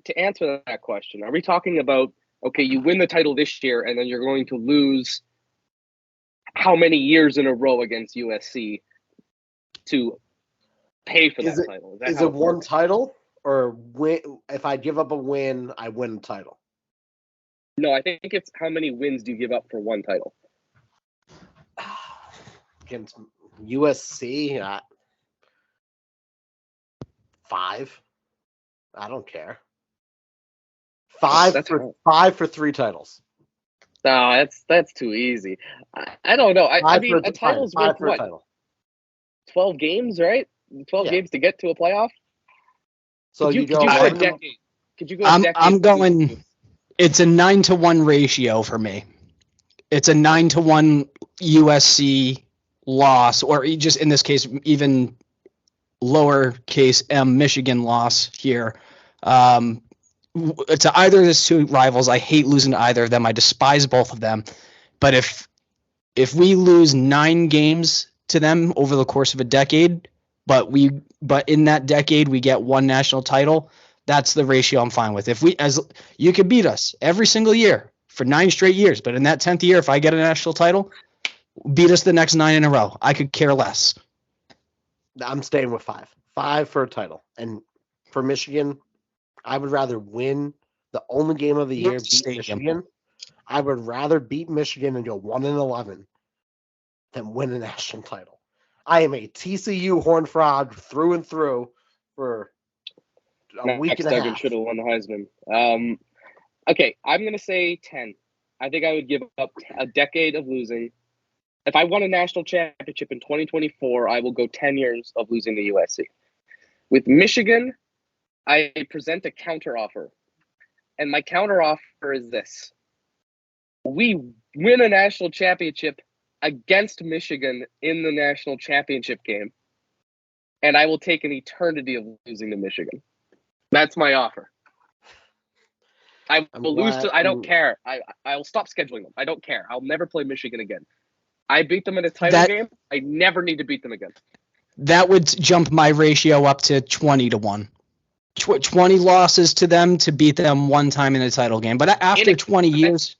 to answer that question, are we talking about, okay, you win the title this year, and then you're going to lose how many years in a row against USC to pay for that title? Is it one title, or if I give up a win, I win a title? No, I think it's how many wins do you give up for one title? Against USC, 5. I don't care. 5 for 3 titles. No, that's too easy. I don't know. I mean, a title's worth what? 12 games, right? 12 games to get to a playoff. So could you go a decade? Could you go a decade? I'm going. It's a 9-to-1 ratio for me. It's a 9-to-1 USC loss, or just in this case, even lowercase m Michigan loss here. To either of these two rivals, I hate losing to either of them. I despise both of them. But if we lose 9 games to them over the course of a decade, but in that decade we get 1 national title, that's the ratio I'm fine with. You could beat us every single year for 9 straight years, but in that 10th year, if I get a national title, beat us the next 9 in a row. I could care less. I'm staying with 5. 5 for a title. And for Michigan, I would rather win the only game of the year, beat Stadium. Michigan. I would rather beat Michigan and go 1-11 than win a national title. I am a TCU Horned Frog through and through for a week and a Duggan half. should have won the Heisman. Okay, I'm going to say 10. I think I would give up a decade of losing. If I won a national championship in 2024, I will go 10 years of losing to USC. With Michigan, I present a counteroffer. And my counteroffer is this. We win a national championship against Michigan in the national championship game, and I will take an eternity of losing to Michigan. That's my offer. I will lose to. I don't care. I will stop scheduling them. I don't care. I'll never play Michigan again. I beat them in a title game. I never need to beat them again. That would jump my ratio up to 20-1. 20 losses to them to beat them one time in a title game. But after 20 years.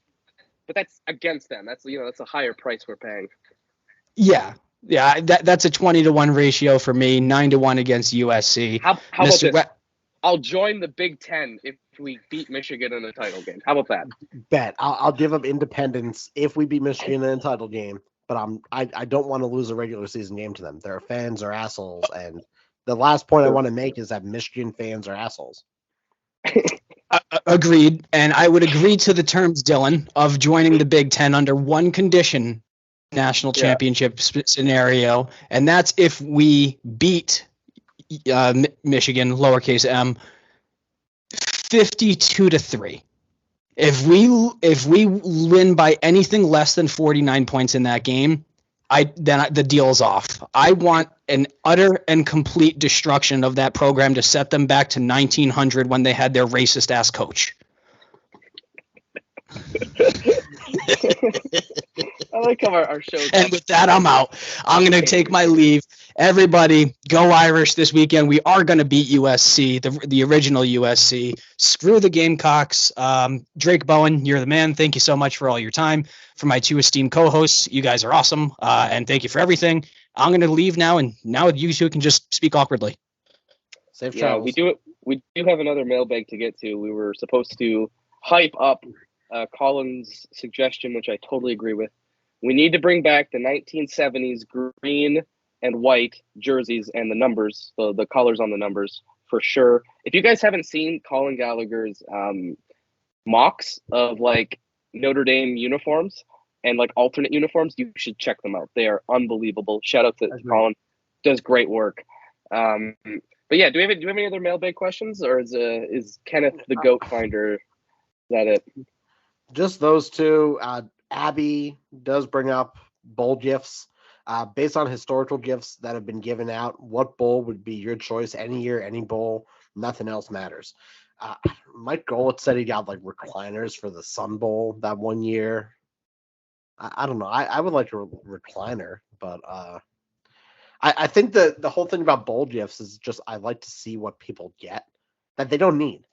But that's against them. That's that's a higher price we're paying. Yeah. That's a 20-1 ratio for me. 9-1 against USC. How about this? I'll join the Big Ten if we beat Michigan in a title game. How about that? Bet. I'll give up independence if we beat Michigan in a title game. But I don't want to lose a regular season game to them. Their fans are assholes, and the last point I want to make is that Michigan fans are assholes. Agreed, and I would agree to the terms, Dylan, of joining the Big Ten under one condition, national championship scenario, and that's if we beat Michigan, lowercase m, 52-3. If we win by anything less than 49 points in that game, then the deal's off. I want an utter and complete destruction of that program to set them back to 1900 when they had their racist ass coach. I like how our show. And with that, I'm out. I'm going to take my leave. Everybody, go Irish this weekend. We are going to beat USC, the original USC. Screw the Gamecocks. Drayk Bowen, you're the man. Thank you so much for all your time. For my two esteemed co-hosts, you guys are awesome. And thank you for everything. I'm going to leave now, and now you two can just speak awkwardly. Safe travels. We do have another mailbag to get to. We were supposed to hype up Colin's suggestion, which I totally agree with. We need to bring back the 1970s green and white jerseys and the numbers, the colors on the numbers for sure. If you guys haven't seen Colin Gallagher's mocks of like Notre Dame uniforms and like alternate uniforms, you should check them out. They are unbelievable. Shout out to Colin, does great work. But yeah, do we have any other mailbag questions, or is Kenneth the goat finder? Is that it? Just those two. Abby does bring up bowl gifts. Based on historical gifts that have been given out, what bowl would be your choice? Any year, any bowl, nothing else matters. Mike Golitz said he got like recliners for the Sun Bowl that one year. I don't know. I would like a recliner, but I think the whole thing about bowl gifts is just I like to see what people get that they don't need.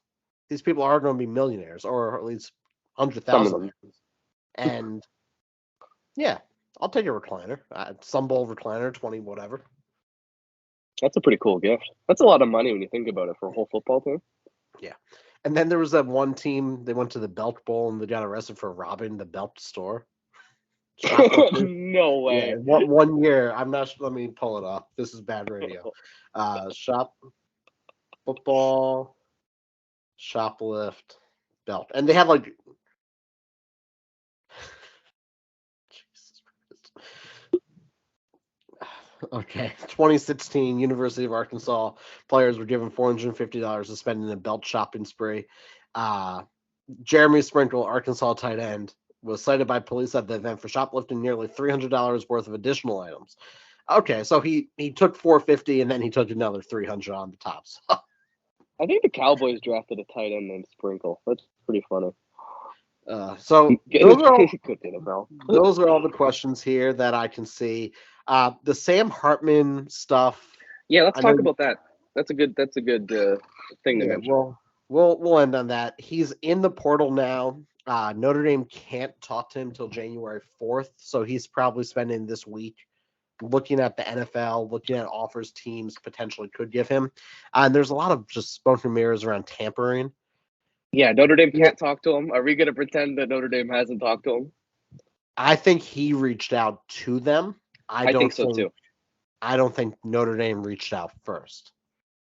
These people are going to be millionaires, or at least 100,000. And yeah, I'll take a recliner. Sun Bowl recliner, 20 whatever. That's a pretty cool gift. That's a lot of money when you think about it for a whole football team. Yeah. And then there was that one team, they went to the Belk Bowl and they got arrested for robbing the Belk store. No way. Yeah, one year, I'm not sure, let me pull it up. This is bad radio. Shop football, shoplift, Belk. And they have like okay, 2016, University of Arkansas players were given $450 to spend in a belt shopping spree. Jeremy Sprinkle, Arkansas tight end, was cited by police at the event for shoplifting nearly $300 worth of additional items. Okay, so he took $450 and then he took another $300 on the top. So. I think the Cowboys drafted a tight end named Sprinkle. That's pretty funny. So those are all the questions here that I can see. The Sam Hartman stuff. Yeah, let's talk about that. That's a good thing to mention. Well, we'll end on that. He's in the portal now. Notre Dame can't talk to him till January 4th, so he's probably spending this week looking at the NFL, looking at offers teams potentially could give him. And there's a lot of just smoke and mirrors around tampering. Yeah, Notre Dame can't talk to him. Are we going to pretend that Notre Dame hasn't talked to him? I think he reached out to them. I think so too. I don't think Notre Dame reached out first.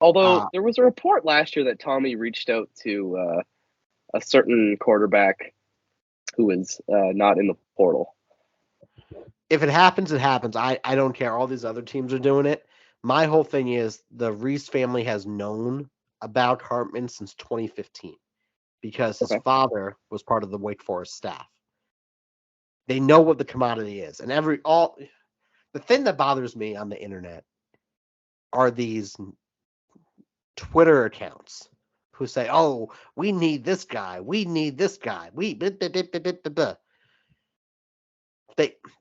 Although there was a report last year that Tommy reached out to a certain quarterback who is not in the portal. If it happens, it happens. I don't care. All these other teams are doing it. My whole thing is the Reese family has known about Hartman since 2015 because his father was part of the Wake Forest staff. They know what the commodity is. And the thing that bothers me on the internet are these Twitter accounts who say, "Oh, we need this guy. We need this guy.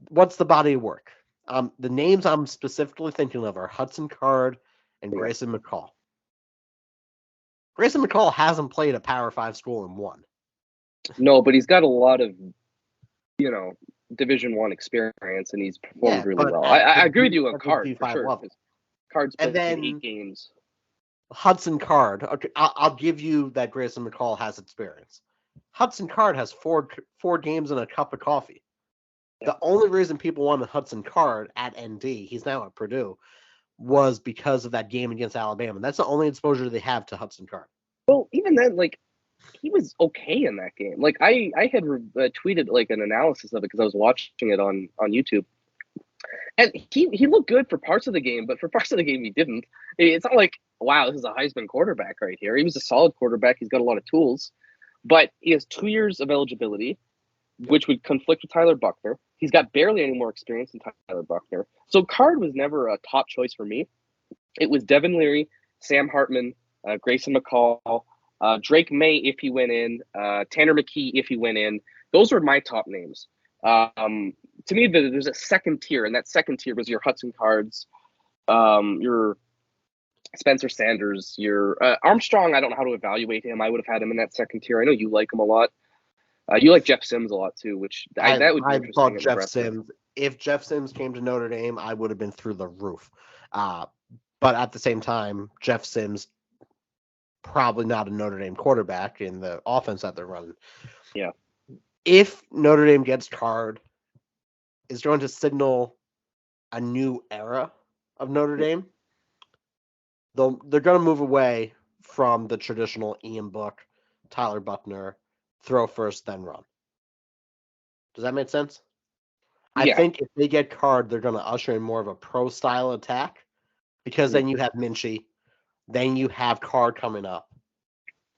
What's the body of work? The names I'm specifically thinking of are Hudson Card and Grayson McCall. Grayson McCall hasn't played a Power 5 school and won. No, but he's got a lot of, Division I experience, and he's performed really well. I agree with you on Card for sure. Card's played 8 games. Hudson Card. Okay, I'll give you that Grayson McCall has experience. Hudson Card has four games and a cup of coffee. The only reason people wanted Hudson Card at ND, he's now at Purdue, was because of that game against Alabama. That's the only exposure they have to Hudson Card. Well, even then, he was okay in that game. I had tweeted an analysis of it because I was watching it on YouTube, and he looked good for parts of the game, but for parts of the game he didn't. It's not like, wow, this is a Heisman quarterback right here. He was a solid quarterback. He's got a lot of tools, but he has 2 years of eligibility, which would conflict with Tyler Buckner. He's got barely any more experience than Tyler Buckner. So Card was never a top choice for me. It was Devin Leary, Sam Hartman, Grayson McCall, Drake May if he went in, Tanner McKee if he went in. Those were my top names. To me, there's a second tier, and that second tier was your Hudson Cards, your Spencer Sanders, your Armstrong. I don't know how to evaluate him. I would have had him in that second tier. I know you like him a lot. You like Jeff Sims a lot too, which that would be interesting. I thought Jeff Sims. If Jeff Sims came to Notre Dame, I would have been through the roof. But at the same time, Jeff Sims probably not a Notre Dame quarterback in the offense that they're running. Yeah. If Notre Dame gets Card, is going to signal a new era of Notre Dame. They're going to move away from the traditional Ian Book, Tyler Buckner, throw first, then run. Does that make sense? I think if they get Card, they're going to usher in more of a pro-style attack because then you have Minchie, then you have Card coming up.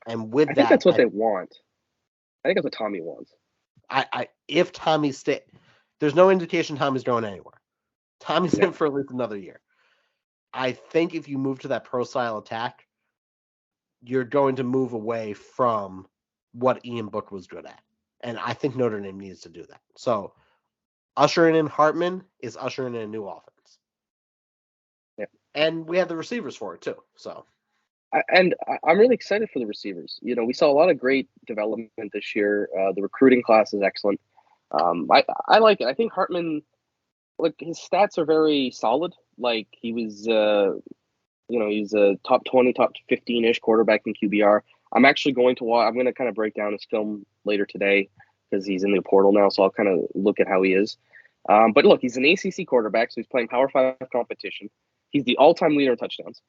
And with I think that's what they want. I think that's what Tommy wants. If Tommy there's no indication Tommy's going anywhere. Tommy's in for at least another year. I think if you move to that pro-style attack, you're going to move away from what Ian Book was good at. And I think Notre Dame needs to do that. So ushering in Hartman is ushering in a new offense. Yeah. And we have the receivers for it too. So I'm really excited for the receivers. We saw a lot of great development this year. The recruiting class is excellent. I like it. I think Hartman, his stats are very solid. He was, he's a top 20, top 15-ish quarterback in QBR. I'm actually going to watch. I'm going to kind of break down his film later today because he's in the portal now. So I'll kind of look at how he is. But look, he's an ACC quarterback, so he's playing Power 5 competition. He's the all-time leader in touchdowns.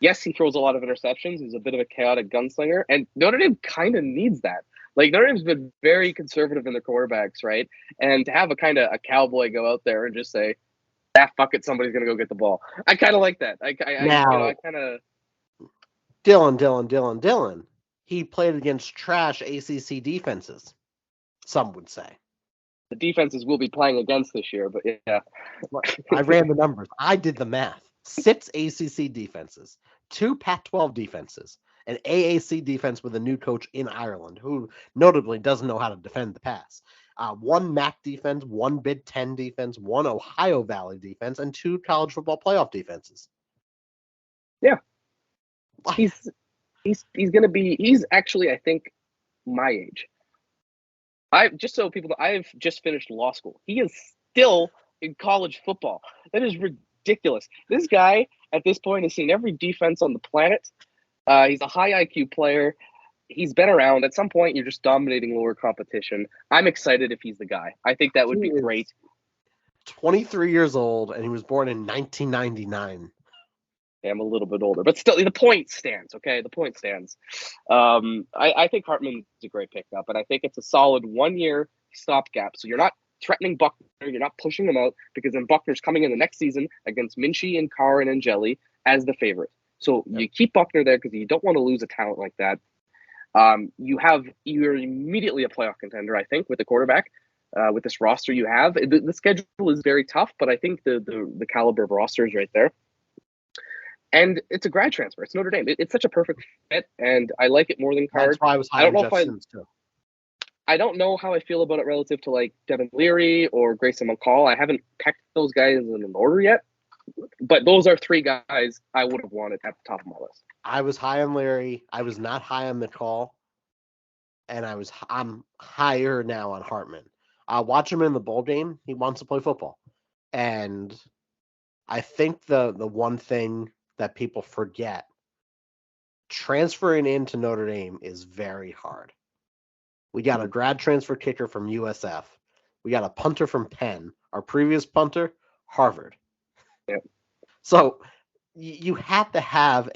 Yes, he throws a lot of interceptions. He's a bit of a chaotic gunslinger, and Notre Dame kind of needs that. Notre Dame's been very conservative in their quarterbacks, right? And to have a cowboy go out there and just say, fuck it, somebody's going to go get the ball. I kind of like that. I kind of... Dylan. He played against trash ACC defenses, some would say. The defenses will be playing against this year, but yeah. I ran the numbers. I did the math. 6 ACC defenses, 2 Pac-12 defenses, an AAC defense with a new coach in Ireland, who notably doesn't know how to defend the pass. 1 MAC defense, 1 Big Ten defense, 1 Ohio Valley defense, and 2 college football playoff defenses. Yeah. He's going to be, he's actually, I think, my age. Just so people know, I've just finished law school. He is still in college football. That is ridiculous. This guy at this point has seen every defense on the planet. He's a high IQ player. He's been around. At some point, you're just dominating lower competition. I'm excited if he's the guy. I think that would be great. 23 years old, and he was born in 1999. Yeah, I'm a little bit older, but still, the point stands. Okay, the point stands. I think Hartman's a great pickup, and I think it's a solid 1-year stopgap. So you're not threatening Buckner, you're not pushing him out, because then Buckner's coming in the next season against Minchie and Carr and Angeli as the favorite. So you keep Buckner there because you don't want to lose a talent like that. You're immediately a playoff contender, I think, with the quarterback. With this roster you have, the schedule is very tough, but I think the caliber of roster is right there. And it's a grad transfer. It's Notre Dame. It's such a perfect fit, and I like it more than Card. That's why I was high on Jeff Sims too. I don't know how I feel about it relative to like Devin Leary or Grayson McCall. I haven't pecked those guys in an order yet, but those are 3 guys I would have wanted at the top of my list. I was high on Leary. I was not high on McCall, and I'm higher now on Hartman. Watch him in the bowl game. He wants to play football, and I think the one thing that people forget, transferring into Notre Dame is very hard. We got a grad transfer kicker from USF. We got a punter from Penn. Our previous punter, Harvard. Yep. So you have to have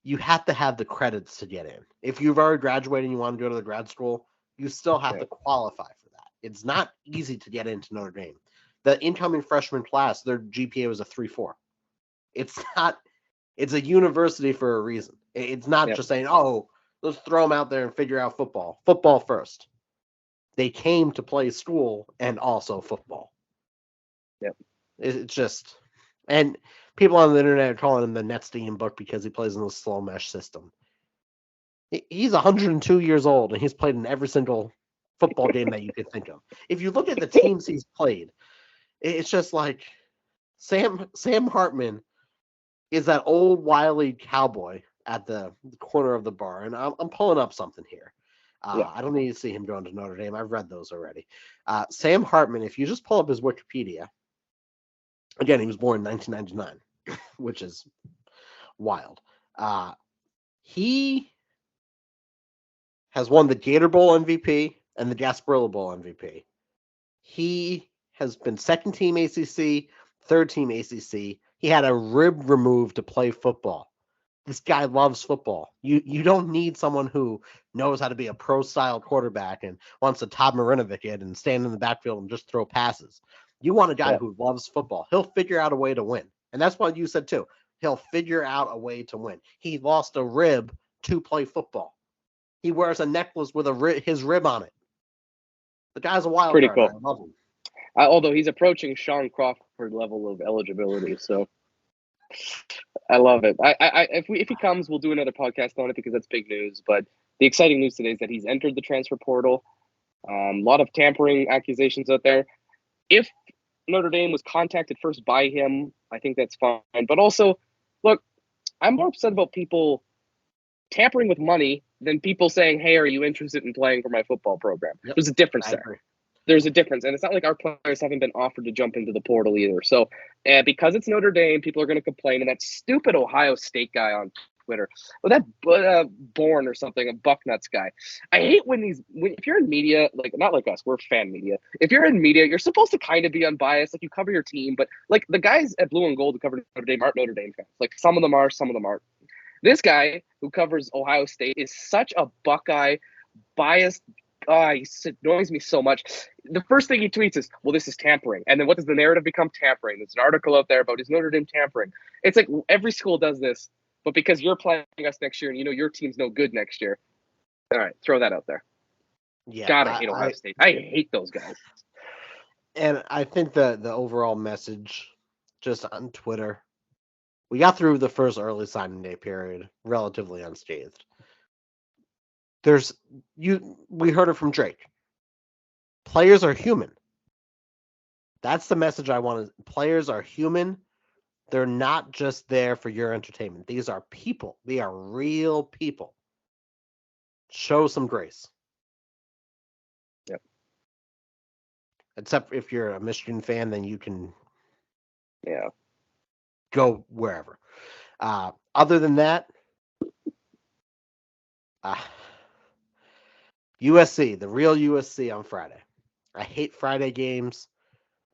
the credits to get in. If you've already graduated and you want to go to the grad school, you still have to qualify for that. It's not easy to get into Notre Dame. The incoming freshman class, their GPA was a 3.4. It's a university for a reason. It's not just saying, oh, let's throw them out there and figure out football. Football first. They came to play school and also football. Yep. It's just, and people on the internet are calling him the Netstein book because he plays in the slow mesh system. He's 102 years old, and he's played in every single football game that you could think of. If you look at the teams he's played, it's just like Sam Hartman is that old wily cowboy at the corner of the bar. And I'm pulling up something here. I don't need to see him going to Notre Dame. I've read those already. Sam Hartman, if you just pull up his Wikipedia, again, he was born in 1999, which is wild. He has won the Gator Bowl MVP and the Gasparilla Bowl MVP. He has been second team ACC, third team ACC. He had a rib removed to play football. This guy loves football. You don't need someone who knows how to be a pro-style quarterback and wants to Todd Marinovic it and stand in the backfield and just throw passes. You want a guy who loves football. He'll figure out a way to win. And that's what you said too. He'll figure out a way to win. He lost a rib to play football. He wears a necklace with his rib on it. The guy's a wild card. Cool. I love him. Although he's approaching Sean Crawford level of eligibility, so I love it. If he comes, we'll do another podcast on it because that's big news. But the exciting news today is that he's entered the transfer portal. A lot of tampering accusations out there. If Notre Dame was contacted first by him, I think that's fine. But also, look, I'm more upset about people tampering with money than people saying, hey, are you interested in playing for my football program? Yep. There's a difference there. There's a difference. And it's not like our players haven't been offered to jump into the portal either. So because it's Notre Dame, people are going to complain. And that stupid Ohio State guy on Twitter, or that Bourne or something, a Bucknuts guy. I hate if you're in media, like not like us, we're fan media. If you're in media, you're supposed to kind of be unbiased. Like you cover your team. But like the guys at Blue and Gold who cover Notre Dame aren't Notre Dame fans. Like some of them are, some of them aren't. This guy who covers Ohio State is such a Buckeye biased. He annoys me so much. The first thing he tweets is, well, this is tampering. And then what does the narrative become? Tampering. There's an article out there about is Notre Dame tampering. It's like every school does this, but because you're playing us next year and you know your team's no good next year, all right, throw that out there. Yeah, God, I hate Ohio State. I hate those guys. And I think the overall message just on Twitter, we got through the first early signing day period relatively unscathed. We heard it from Drake. Players are human. That's the message I wanted. Players are human. They're not just there for your entertainment. These are people. They are real people. Show some grace. Yep. Except if you're a Michigan fan, then you can go wherever. Other than that, USC, the real USC on Friday. I hate Friday games,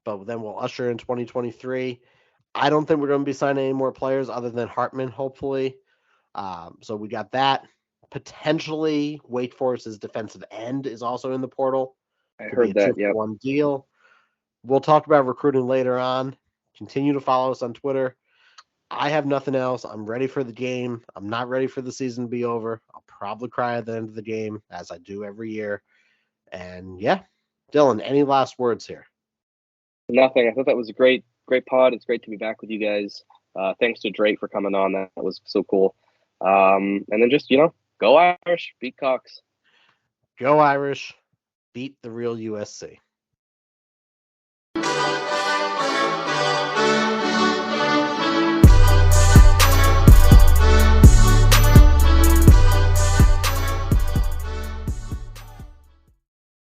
but then we'll usher in 2023. I don't think we're going to be signing any more players other than Hartman, hopefully. So we got that. Potentially, Wake Forest's defensive end is also in the portal. I heard that, yeah. One deal. We'll talk about recruiting later on. Continue to follow us on Twitter. I have nothing else. I'm ready for the game. I'm not ready for the season to be over. I'll probably cry at the end of the game, as I do every year. And yeah, Dylan, any last words here? Nothing. I thought that was a great pod. It's great to be back with you guys. Thanks to Drake for coming on. That was so cool. And then just, go Irish, beat Cox. Go Irish, beat the real USC.